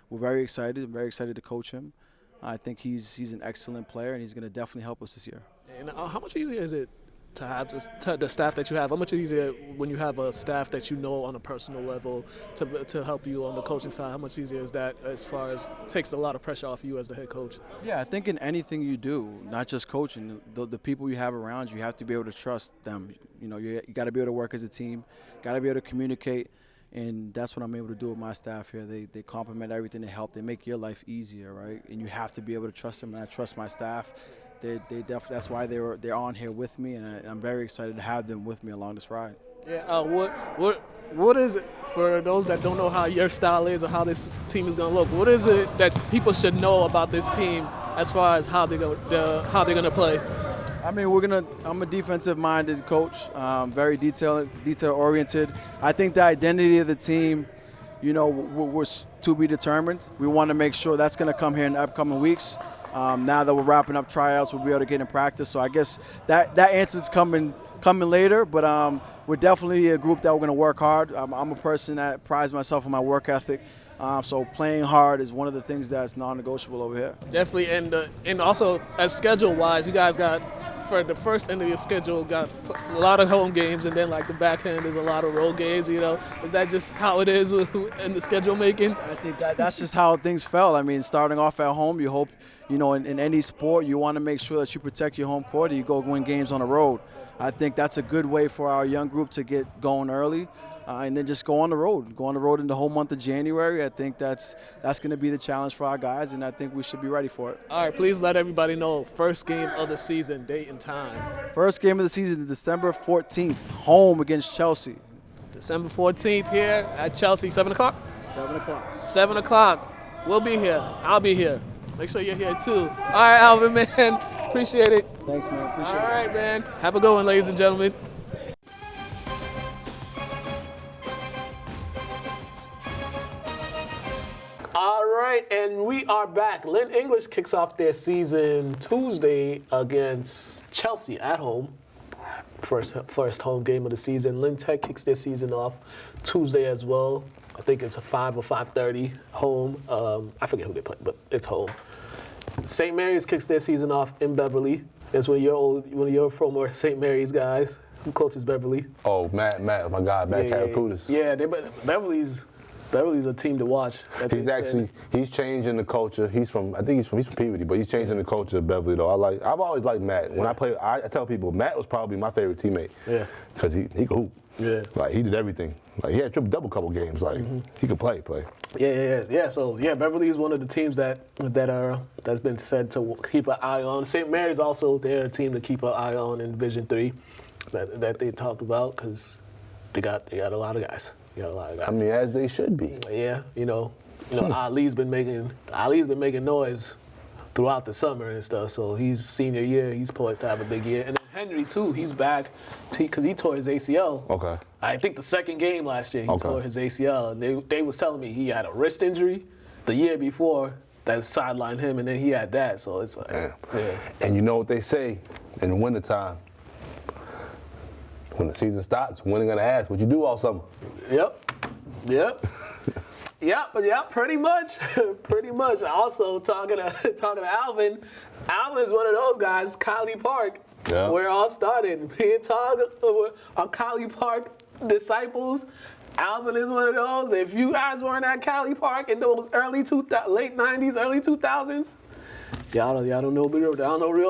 We're very excited. I'm very excited to coach him. I think he's an excellent player, and he's going to definitely help us this year. And how much easier is it to have the staff that you have? How much easier when you have a staff that on a personal level to help you on the coaching side? How much easier is that, as far as takes a lot of pressure off you as the head coach? Yeah, I think in anything you do, not just coaching, the people you have around you have to be able to trust them. You got to be able to work as a team, got to be able to communicate. And that's what I'm able to do with my staff here. They complement everything, they help, they make your life easier, right? And you have to be able to trust them, and I trust my staff. They definitely, that's why they're on here with me, and I'm very excited to have them with me along this ride. Yeah. What is it, for those that don't know how your style is or how this team is going to look? What is it that people should know about this team as far as how they're going to play? I mean, I'm a defensive-minded coach, very detail-oriented. I think the identity of the team, was to be determined. We want to make sure that's going to come here in the upcoming weeks. Now that we're wrapping up tryouts, we'll be able to get in practice. So I guess that answer's coming later, but we're definitely a group that we're going to work hard. I'm a person that prides myself on my work ethic. So playing hard is one of the things that's non-negotiable over here. Definitely, and also as schedule-wise, you guys got, for the first end of your schedule, got a lot of home games, and then like the back end is a lot of road games. Is that just how it is in the schedule making? I think that's just how things fell. I mean, starting off at home, you hope you know, in any sport, you want to make sure that you protect your home court and you go win games on the road. I think that's a good way for our young group to get going early. And then just go on the road. Go on the road in the whole month of January. I think that's going to be the challenge for our guys, and I think we should be ready for it. All right, please let everybody know first game of the season, date and time. First game of the season, December 14th, home against Chelsea. December 14th here at Chelsea, 7 o'clock? 7 o'clock. 7 o'clock. We'll be here. I'll be here. Make sure you're here too. All right, Alvin, man. Appreciate it. Thanks, man. Appreciate it. All right, man. Have a good one, ladies and gentlemen. All right, and we are back. Lynn English kicks off their season Tuesday against Chelsea at home. First home game of the season. Lynn Tech kicks their season off Tuesday as well. I think it's a 5 or 5:30 home. I forget who they play, but it's home. St. Mary's kicks their season off in Beverly. That's one of your former St. Mary's guys who coaches Beverly. Oh, Matt, my guy, Matt Karakutis. Yeah, Beverly's a team to watch. He's changing the culture. He's from Peabody, but he's changing the culture of Beverly though. I've always liked Matt. When I play, I tell people Matt was probably my favorite teammate. Yeah. Because he could hoop. Yeah. Like he did everything. Like he had triple-double couple games. Like he could play. Yeah. So Beverly is one of the teams that's been said to keep an eye on. St. Mary's also they're a team to keep an eye on in Division III that they talked about because they got a lot of guys. I mean, as they should be. Yeah, Ali's been making noise throughout the summer and stuff. So he's senior year. He's poised to have a big year. And then Henry too. He's back because he tore his ACL. Okay. I think the second game last year he tore his ACL. And they was telling me he had a wrist injury the year before that sidelined him, and then he had that. So it's like, yeah. And you know what they say in the wintertime? When the season starts, winning gonna ask what you do all summer. Yep. Pretty much. Also talking to Alvin. Alvin's one of those guys, Colley Park. Yeah. Where it all started. Me and Todd are Colley Park disciples. Alvin is one of those. If you guys weren't at Colley Park in those late 90s, early 2000s, Y'all don't know real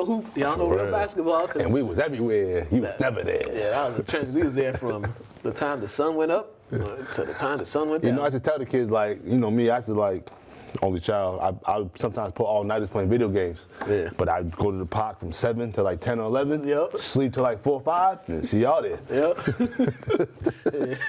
hoop. Y'all know real basketball. And we was everywhere. You was never there. Yeah, that was the trenches. We was there from the time the sun went up to the time the sun went down. I used to tell the kids, like, me, I used to, like, only child, I would sometimes put all-nighters playing video games. Yeah. But I'd go to the park from 7 to, like, 10 or 11. Yep. Sleep till, like, 4 or 5, and see y'all there. Yep.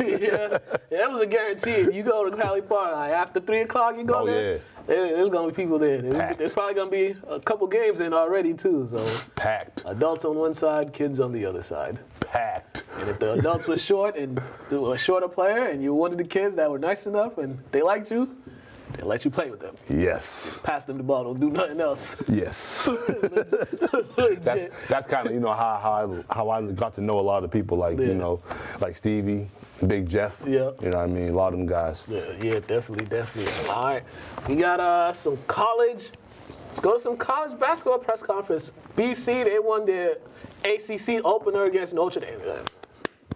Yeah, that was a guarantee. You go to Colley Park, like, after 3 o'clock, you go there. Yeah. There's going to be people there. There's probably going to be a couple games in already, too. So packed. Adults on one side, kids on the other side. Packed. And if the adults were short and a shorter player and you were one of the kids that were nice enough and they liked you, they let you play with them. Yes. Pass them the ball. Don't do nothing else. Yes. That's kind of, how I got to know a lot of people, like, like Stevie, Big Jeff. Yeah. You know what I mean? A lot of them guys. Yeah, definitely. All right. We got some college. Let's go to some college basketball press conference. BC, they won their ACC opener against Notre Dame.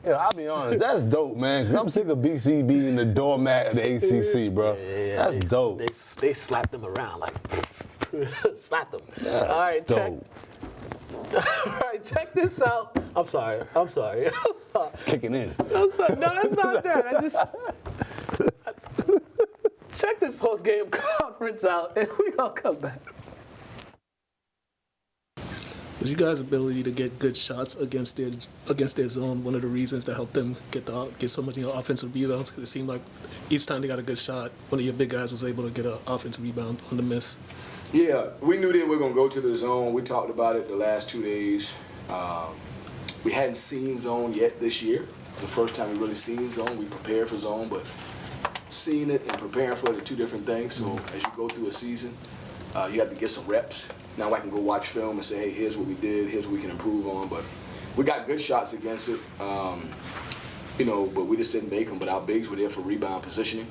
Yeah, I'll be honest, that's dope, man. Because I'm sick of BC being the doormat of the ACC, bro. Yeah, that's dope. They slapped them around, like, slap them. Yeah, all right, dope. Check this out. I'm sorry. It's kicking in. I'm sorry. No, that's not that. Check this post-game conference out, and we're going to come back. Was you guys' ability to get good shots against their zone one of the reasons that helped them get so much offensive rebounds? Because it seemed like each time they got a good shot, one of your big guys was able to get an offensive rebound on the miss. Yeah, we knew that we were going to go to the zone. We talked about it the last 2 days. We hadn't seen zone yet this year. The first time we really seen zone. We prepared for zone, but seeing it and preparing for it are two different things. So as you go through a season, you have to get some reps. Now I can go watch film and say, hey, here's what we did, here's what we can improve on. But we got good shots against it, but we just didn't make them. But our bigs were there for rebound positioning,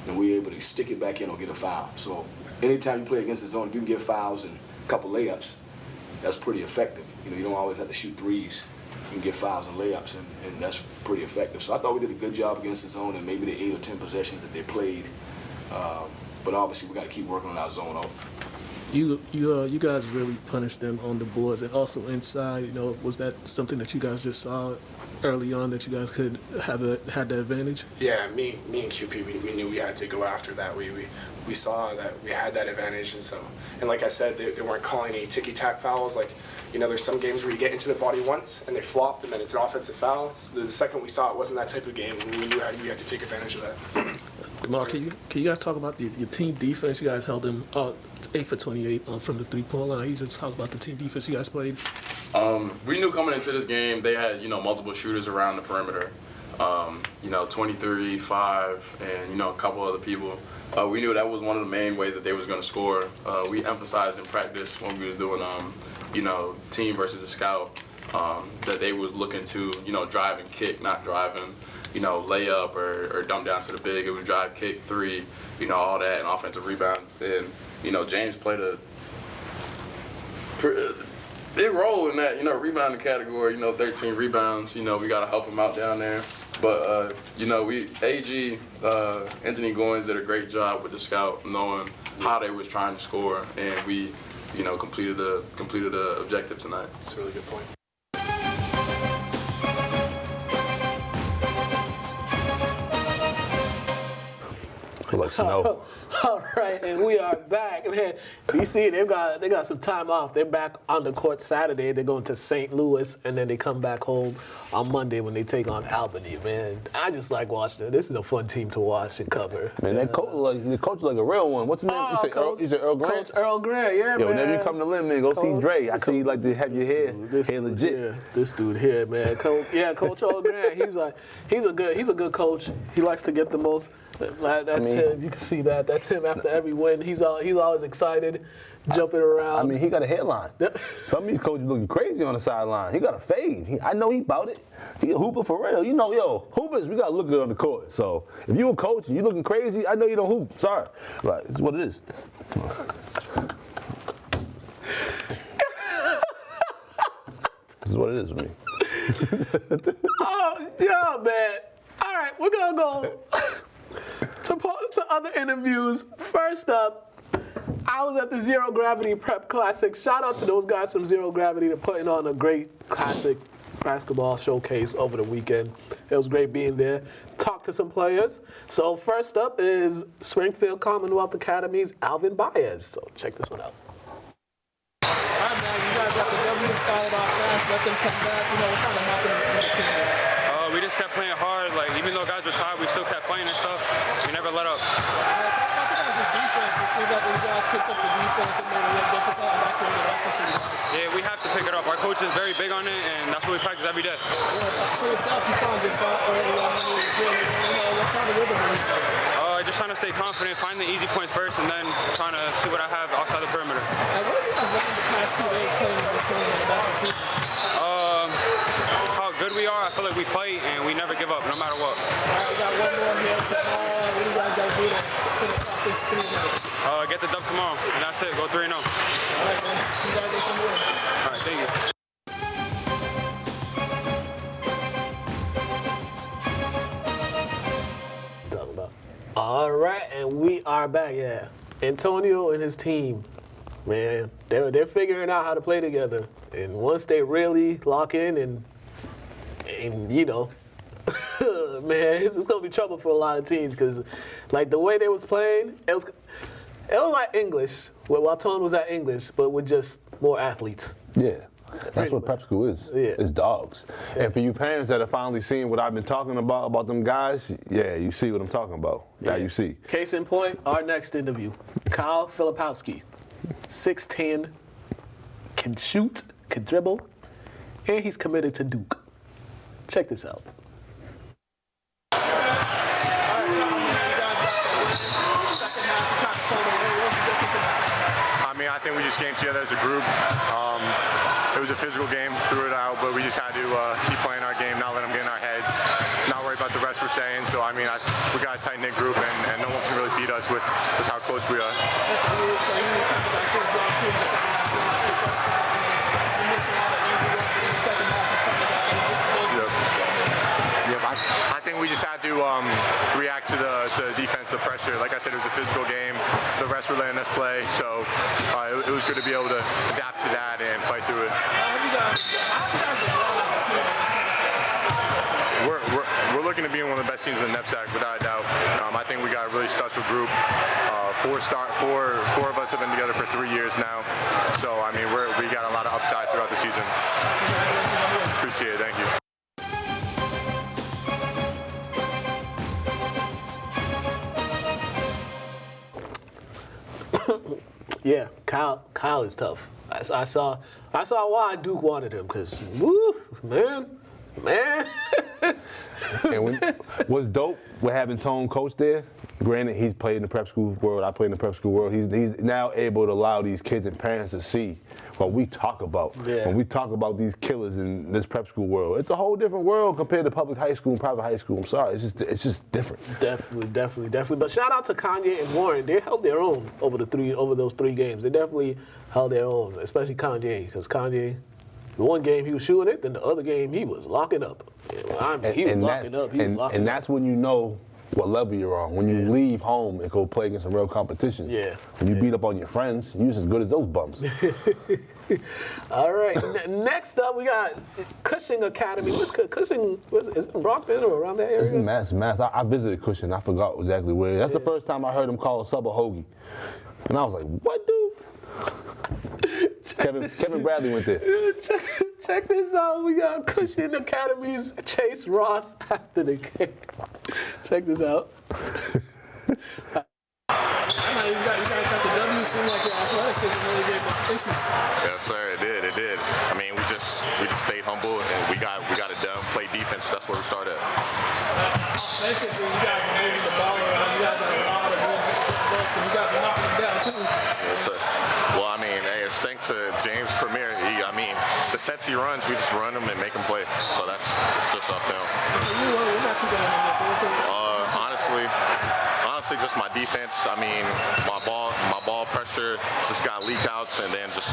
and we were able to stick it back in or get a foul. So anytime you play against the zone, if you can get fouls and a couple layups, that's pretty effective. You don't always have to shoot threes. You can get fouls and layups, and that's pretty effective. So I thought we did a good job against the zone and maybe the 8 or 10 possessions that they played. But obviously we got to keep working on our zone off. You guys really punished them on the boards and also inside. You know, was that something that you guys just saw early on that you guys could had the advantage? Yeah, me and QP, we knew we had to go after that. We saw that we had that advantage, and like I said, they weren't calling any ticky-tack fouls. Like, you know, there's some games where you get into the body once and they flop, and then it's an offensive foul. So the second we saw it wasn't that type of game, and we knew we had to take advantage of that. Kamal, can you guys talk about your team defense? You guys held them 8 for 28 from the three-point line. You just talk about the team defense you guys played. We knew coming into this game they had, multiple shooters around the perimeter. 23, 5, and, a couple other people. We knew that was one of the main ways that they was going to score. We emphasized in practice when we was doing, team versus the scout, that they was looking to, drive and kick, not driving, layup or dump down to the big. It was drive, kick, three, all that, and offensive rebounds. And, James played a big role in that, rebounding category, 13 rebounds. We got to help him out down there. But, AG, Anthony Goins did a great job with the scout, knowing how they was trying to score, and we, completed the objective tonight. That's a really good point. Like snow. All right, and we are back. Man, BC, they got some time off. They're back on the court Saturday. They're going to St. Louis, and then they come back home on Monday when they take on Albany. Man, I just like watching it. This is a fun team to watch and cover. Man, that coach like a real one. What's his name? You say Earl Grant? Coach Earl Grant, yeah, man. Yo, whenever you come to Lynn, man, go see Dre. I see you like to have your hair legit. Yeah, this dude here, man. Coach Earl Grant. He's a good coach. He likes to get the most. That's him. You can see that. That's him after every win. He's always excited, jumping around. I mean, he got a headline. Some of these coaches looking crazy on the sideline. He got a fade. I know he bout it. He a hooper for real. Hoopers, we got to look good on the court. So if you a coach and you looking crazy, I know you don't hoop. Sorry. Like, it's what it is. This is what it is with me. Oh, yeah, man. All right, we're going to go to other interviews. First up, I was at the Zero Gravity Prep Classic. Shout out to those guys from Zero Gravity. They're putting on a great classic basketball showcase over the weekend. It was great being there. Talked to some players. So first up is Springfield Commonwealth Academy's Alvin Baez. So check this one out. All right, man. You guys got the W started off fast. Let them come back. What kind of happened in the team? We just kept playing hard. Like, even though guys were tired, we still kept playing and stuff. We never let up. Talk about you guys' defense. It seems like when you guys picked up the defense, it made it a little difficult, and that created offense for you guys. Yeah, we have to pick it up. Our coach is very big on it, and that's what we practice every day. For yourself, you found your shot early on. It was good. What kind of rhythm are you playing? Just trying to stay confident, find the easy points first, and then trying to see what I have outside the perimeter. What have you guys learned the past 2 days playing in this tournament about your team? How good we are. I feel like we fight and we never give up, no matter what. All right, we got one more here tomorrow. What do you guys got to do to finish off this 3 night? Get the dub tomorrow, and that's it. Go 3-0. All right, man. Congratulations on winning. All right, thank you. All right, and we are back. Yeah, Antonio and his team, man, they're figuring out how to play together. And once they really lock in, and man, it's gonna be trouble for a lot of teams because, like, the way they was playing, it was like English. While Tone was at English, but with just more athletes. Yeah. That's what prep school is. Yeah. It's dogs. Yeah. And for you parents that are finally seeing what I've been talking about them guys, yeah, you see what I'm talking about. Now you see. Case in point, our next interview, Kyle Filipowski, 6'10", can shoot, can dribble, and he's committed to Duke. Check this out. I think we just came together as a group. It was a physical game, threw it out, but we just had to keep playing our game, not let them get in our heads, not worry about the rest we're saying. So, we got a tight-knit group, and no one can really beat us with how close we are. I think we just had to react to the defense, the pressure. Like I said, it was a physical game. The refs were letting us play, so it was good to be able to adapt to that and fight through it. We're looking to be one of the best teams in the NEPSAC, without a doubt. I think we got a really special group. Four of us have been together for 3 years now. So, I mean, we got a lot of upside throughout the season. Appreciate it. Thank you. Yeah, Kyle is tough. I saw why Duke wanted him, because, woo, man. And what's dope with having Tone coach there, granted he's played in the prep school world, I played in the prep school world, he's now able to allow these kids and parents to see what we talk about. Yeah. When we talk about these killers in this prep school world, it's a whole different world compared to public high school and private high school. I'm sorry, it's just different. Definitely. But shout out to Kanye and Warren. They held their own over those 3 games. They definitely held their own, especially Kanye, because Kanye, the one game he was shooting it, then the other game he was locking up. He was locking up. And that's when you know what level you're on. When you leave home and go play against some real competition. Yeah. When you beat up on your friends, you're just as good as those bums. All right. Next up, we got Cushing Academy. What's Cushing? Is it in Brockton or around that area? It's in Mass. I visited Cushing. I forgot exactly where. That's the first time I heard him call a sub a hoagie. And I was like, what, dude? Kevin Bradley went there. Check this out. We got Cushing Academy's Chase Ross after the game. Check this out. I know you guys got the W. Seemed like your athleticism really gave them issues. Yes, sir. It did. I mean, we just stayed humble and we got it done. Play defense. That's where we started. Offensively, you guys are moving the ball around. You guys have a lot of good books, and you guys are knocking them down too. Yes, sir. Well, I mean, hey, it's thanks to James Premier. The sets he runs, we just run them and make them play. So it's just up to him. What got you going on this? Honestly, just my defense. I mean, my ball pressure just got leak outs, and then just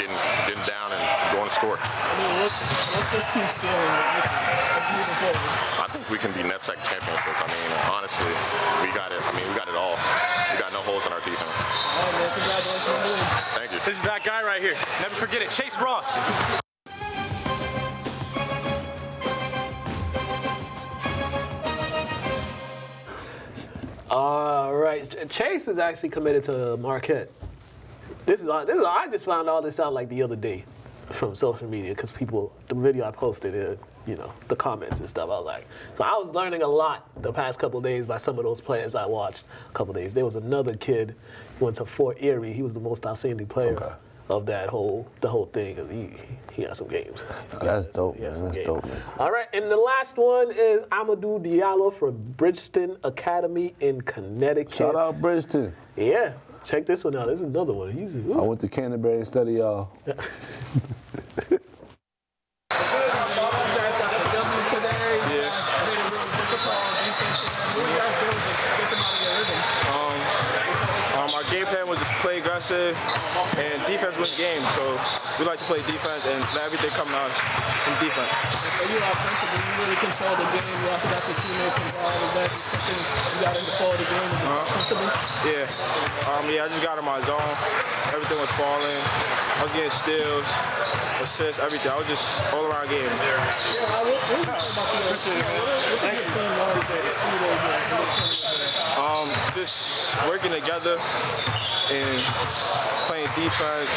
getting down and going to score. I mean, what's this team ceiling? What's moving forward? I think we can be NEPSAC championships. I mean, honestly, we got it. I mean, we got it all. We got no holes in our defense. All right, man. Congratulations. Thank you. This is that guy right here. Never forget it. Chase Ross. All right, Chase is actually committed to Marquette. I just found all this out like the other day from social media because the video I posted, the comments and stuff. I was like, so I was learning a lot the past couple of days by some of those players I watched a couple of days. There was another kid who went to Fort Erie. He was the most outstanding player of the whole thing. He had some games. That's dope, man. That's dope, man. All right, and the last one is Amadou Diallo from Bridgeton Academy in Connecticut. Shout out Bridgeton. Yeah, check this one out. This is another one. I went to Canterbury and studied y'all. Our game plan was to play aggressive, and defense wins games. So we like to play defense and let everything come to us from defense. So you offensively, you really control the game. You also got your teammates involved. Is that something you got in the flow of the game? Comfortable? Yeah. I just got in my zone. Everything was falling. I was getting steals, assists, everything. I was just all around game. Just working together and playing defense,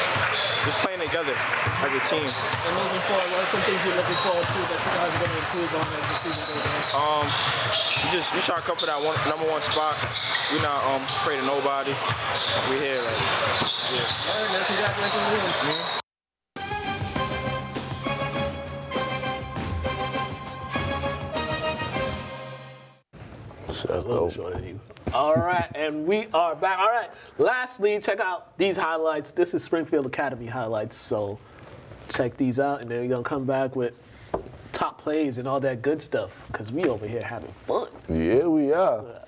just playing together as a team. And moving forward, what are some things you're looking forward to that you guys are going to improve on as the season goes on? We try to come for that number one spot. We're not afraid of nobody. We're here, All right, man. Congratulations on winning. That's dope. All right, and we are back. All right, lastly, check out these highlights. This is Springfield Academy highlights, so check these out, and then we're going to come back with top plays and all that good stuff, because we over here having fun. Yeah, we are.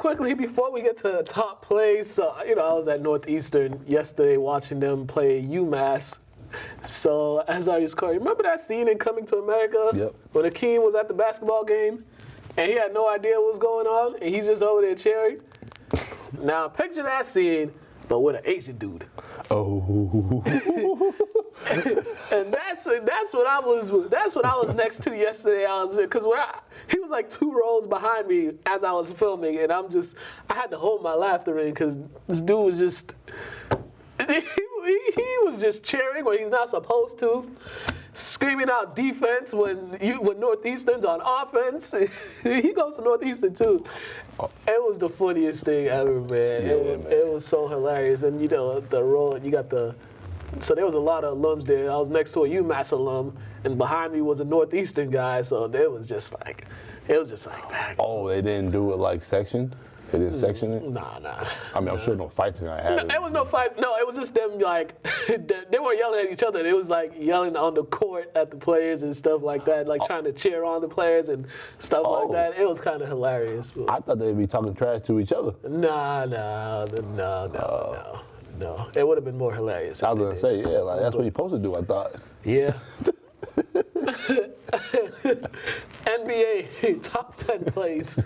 quickly before we get to the top plays, so I was at Northeastern yesterday watching them play UMass. So as I was calling, remember that scene in Coming to America? Yep. When Akeem was at the basketball game and he had no idea what was going on and he's just over there cheering? Now picture that scene, but with an Asian dude. Oh. And that's what I was next to yesterday. Because he was like 2 rows behind me as I was filming, and I had to hold my laughter in because this dude was just he was just cheering when he's not supposed to, screaming out defense when Northeastern's on offense. He goes to Northeastern too. It was the funniest thing ever, man. It was so hilarious, and the road you got the. So there was a lot of alums there. I was next to a UMass alum, and behind me was a Northeastern guy. So it was just like, man. Oh, they didn't do it like section? They didn't section it? Nah. I mean, I'm sure no fights are gonna happen. There was no fights. No, it was just them like they weren't yelling at each other. It was like yelling on the court at the players and stuff like that, like trying to cheer on the players and stuff like that. It was kind of hilarious. I thought they'd be talking trash to each other. No. It would have been more hilarious. I was gonna say, yeah, like that's what you're supposed to do. I thought. Yeah. NBA top 10 plays.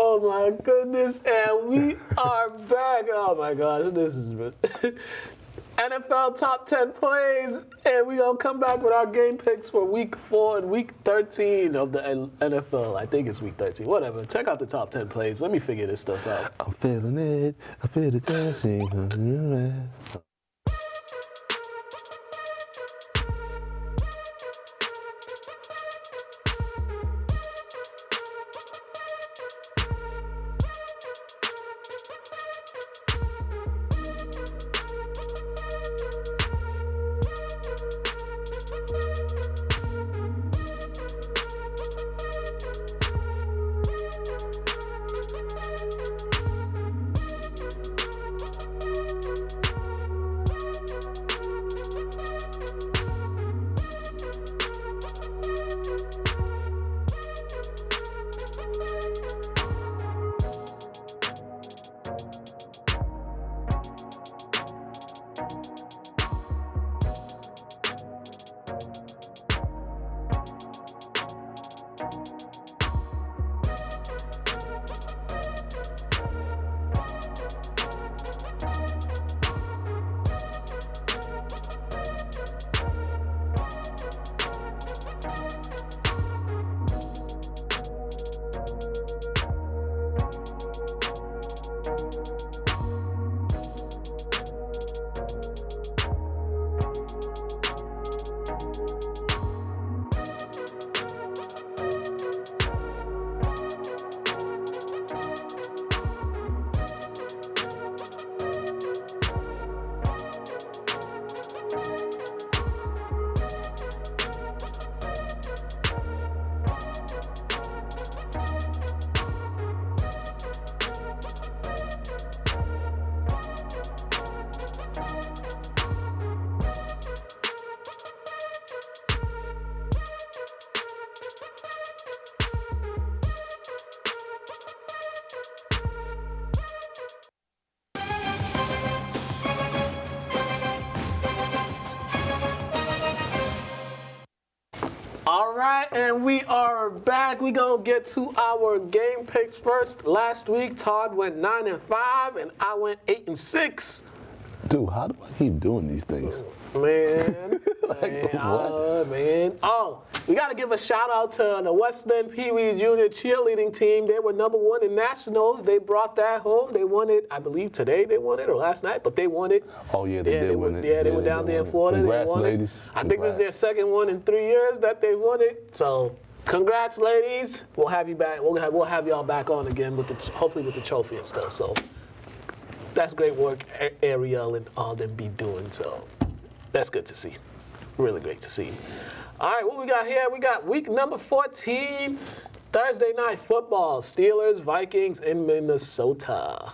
Oh my goodness, and we are back. Oh my gosh, this is NFL top 10 plays, and we're going to come back with our game picks for week 4 and week 13 of the NFL. I think it's week 13, whatever. Check out the top 10 plays. Let me figure this stuff out. I'm feeling it. I feel the dancing. All right, and we are back. We gonna get to our game picks first. Last week, Todd went 9-5, and I went 8-6. Dude, how do I keep doing these things? Man, Like, what? man. Oh, we got to give a shout out to the West End Pee Wee Junior cheerleading team. They were #1 in nationals. They brought that home. They won it, I believe today they won it or last night, but they won it. Oh, yeah, they did win it. Yeah, they were down there in Florida. Congrats, they won ladies. It. I think this is their second one in 3 years that they won it. So, congrats, ladies. We'll have you back. We'll have y'all back on again with hopefully with the trophy and stuff. So, that's great work, Ariel and all them be doing. So, that's good to see. Really great to see. All right, what we got here? We got week number 14, Thursday night football. Steelers, Vikings in Minnesota.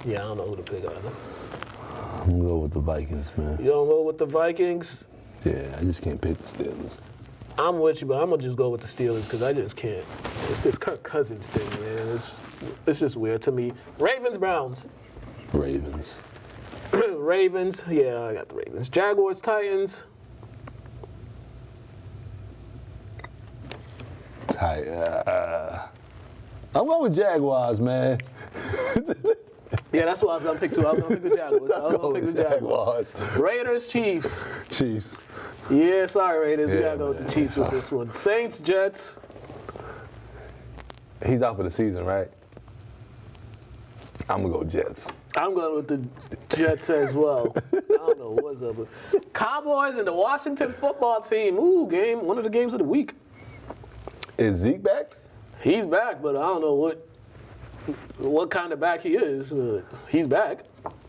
Yeah, I don't know who to pick either. I'm gonna go with the Vikings, man. You don't go with the Vikings? Yeah, I just can't pick the Steelers. I'm with you, but I'm gonna just go with the Steelers because I just can't. It's this Kirk Cousins thing, man. It's just weird to me. Ravens, Browns. Ravens. Ravens, yeah, I got the Ravens. Jaguars, Titans. I'm going with Jaguars, man. Yeah, that's what I was gonna pick too. I was gonna pick the Jaguars. I was gonna pick the Jaguars. Raiders, Chiefs. Chiefs. Yeah, sorry, Raiders. Yeah, We gotta go with the Chiefs with this one. Saints, Jets. He's out for the season, right? I'm gonna go Jets. I'm going with the Jets as well. I don't know what's up with Cowboys and the Washington football team. Ooh, one of the games of the week. Is Zeke back? He's back, but I don't know what kind of back he is. But he's back.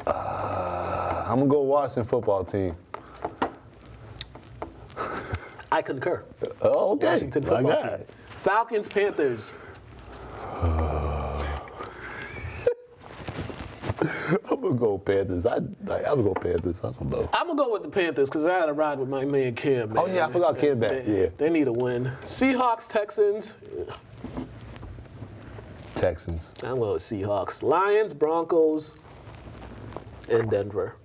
I'm gonna go Washington football team. I concur. Oh, okay. Washington football team. Falcons, Panthers. I'm gonna go Panthers. I'm gonna go Panthers. I don't know. I'm gonna go with the Panthers because I had a ride with my man Cam. Man. Oh yeah, I forgot Cam back. Yeah. They need a win. Seahawks, Texans. Texans. I'm going with Seahawks. Lions, Broncos, and Denver.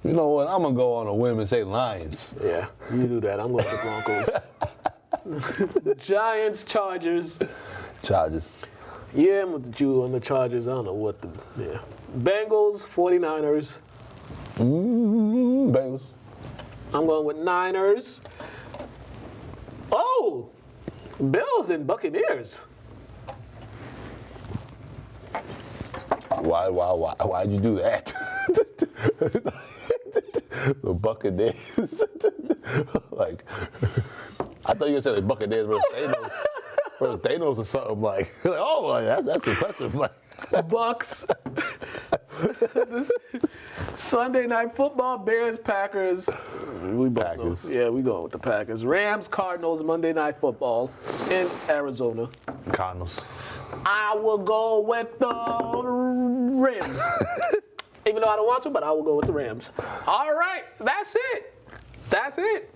You know what? I'm gonna go on a whim and say Lions. Yeah, you do that. I'm going with the Broncos. Giants, Chargers. Chargers. Yeah, I'm with the Jew on the Chargers. I don't know what Bengals, 49ers. Bengals. I'm going with Niners. Oh, Bills and Buccaneers. Why'd you do that? The Buccaneers. Like, I thought you said the Buccaneers versus Thanos. Versus Thanos or something like oh, like, that's impressive. Like, Bucks. Sunday night football, Bears, Packers. We Packers. Yeah, we going with the Packers. Rams, Cardinals, Monday night football in Arizona. Cardinals. I will go with the Rams. Even though I don't want to, but I will go with the Rams. All right, that's it. That's it.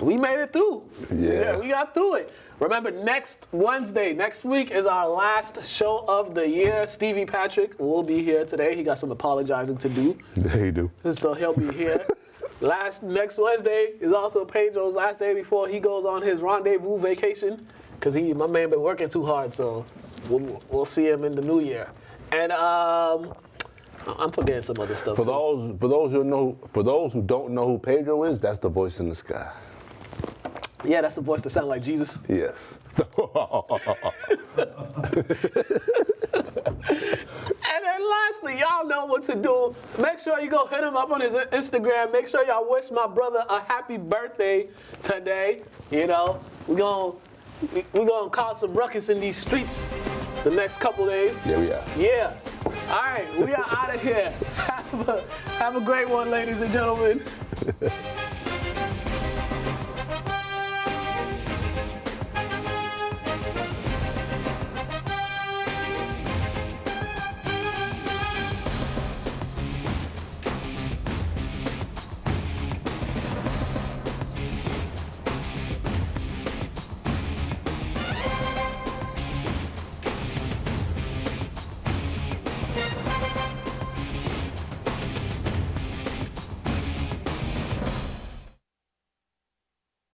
We made it through. Yeah, we got through it. Remember, next Wednesday, next week is our last show of the year. Stevie Patrick will be here today. He got some apologizing to do. Yeah, he do. So he'll be here. Next Wednesday is also Pedro's last day before he goes on his rendezvous vacation. Because my man been working too hard, so we'll see him in the new year. And I'm forgetting some other stuff. For those who don't know who Pedro is, that's the voice in the sky. Yeah, that's the voice that sounds like Jesus. Yes. And then lastly, y'all know what to do. Make sure you go hit him up on his Instagram. Make sure y'all wish my brother a happy birthday today. You know, we're gonna cause some ruckus in these streets the next couple days. Yeah, we are. Yeah. All right, we are out of here. Have a great one, ladies and gentlemen.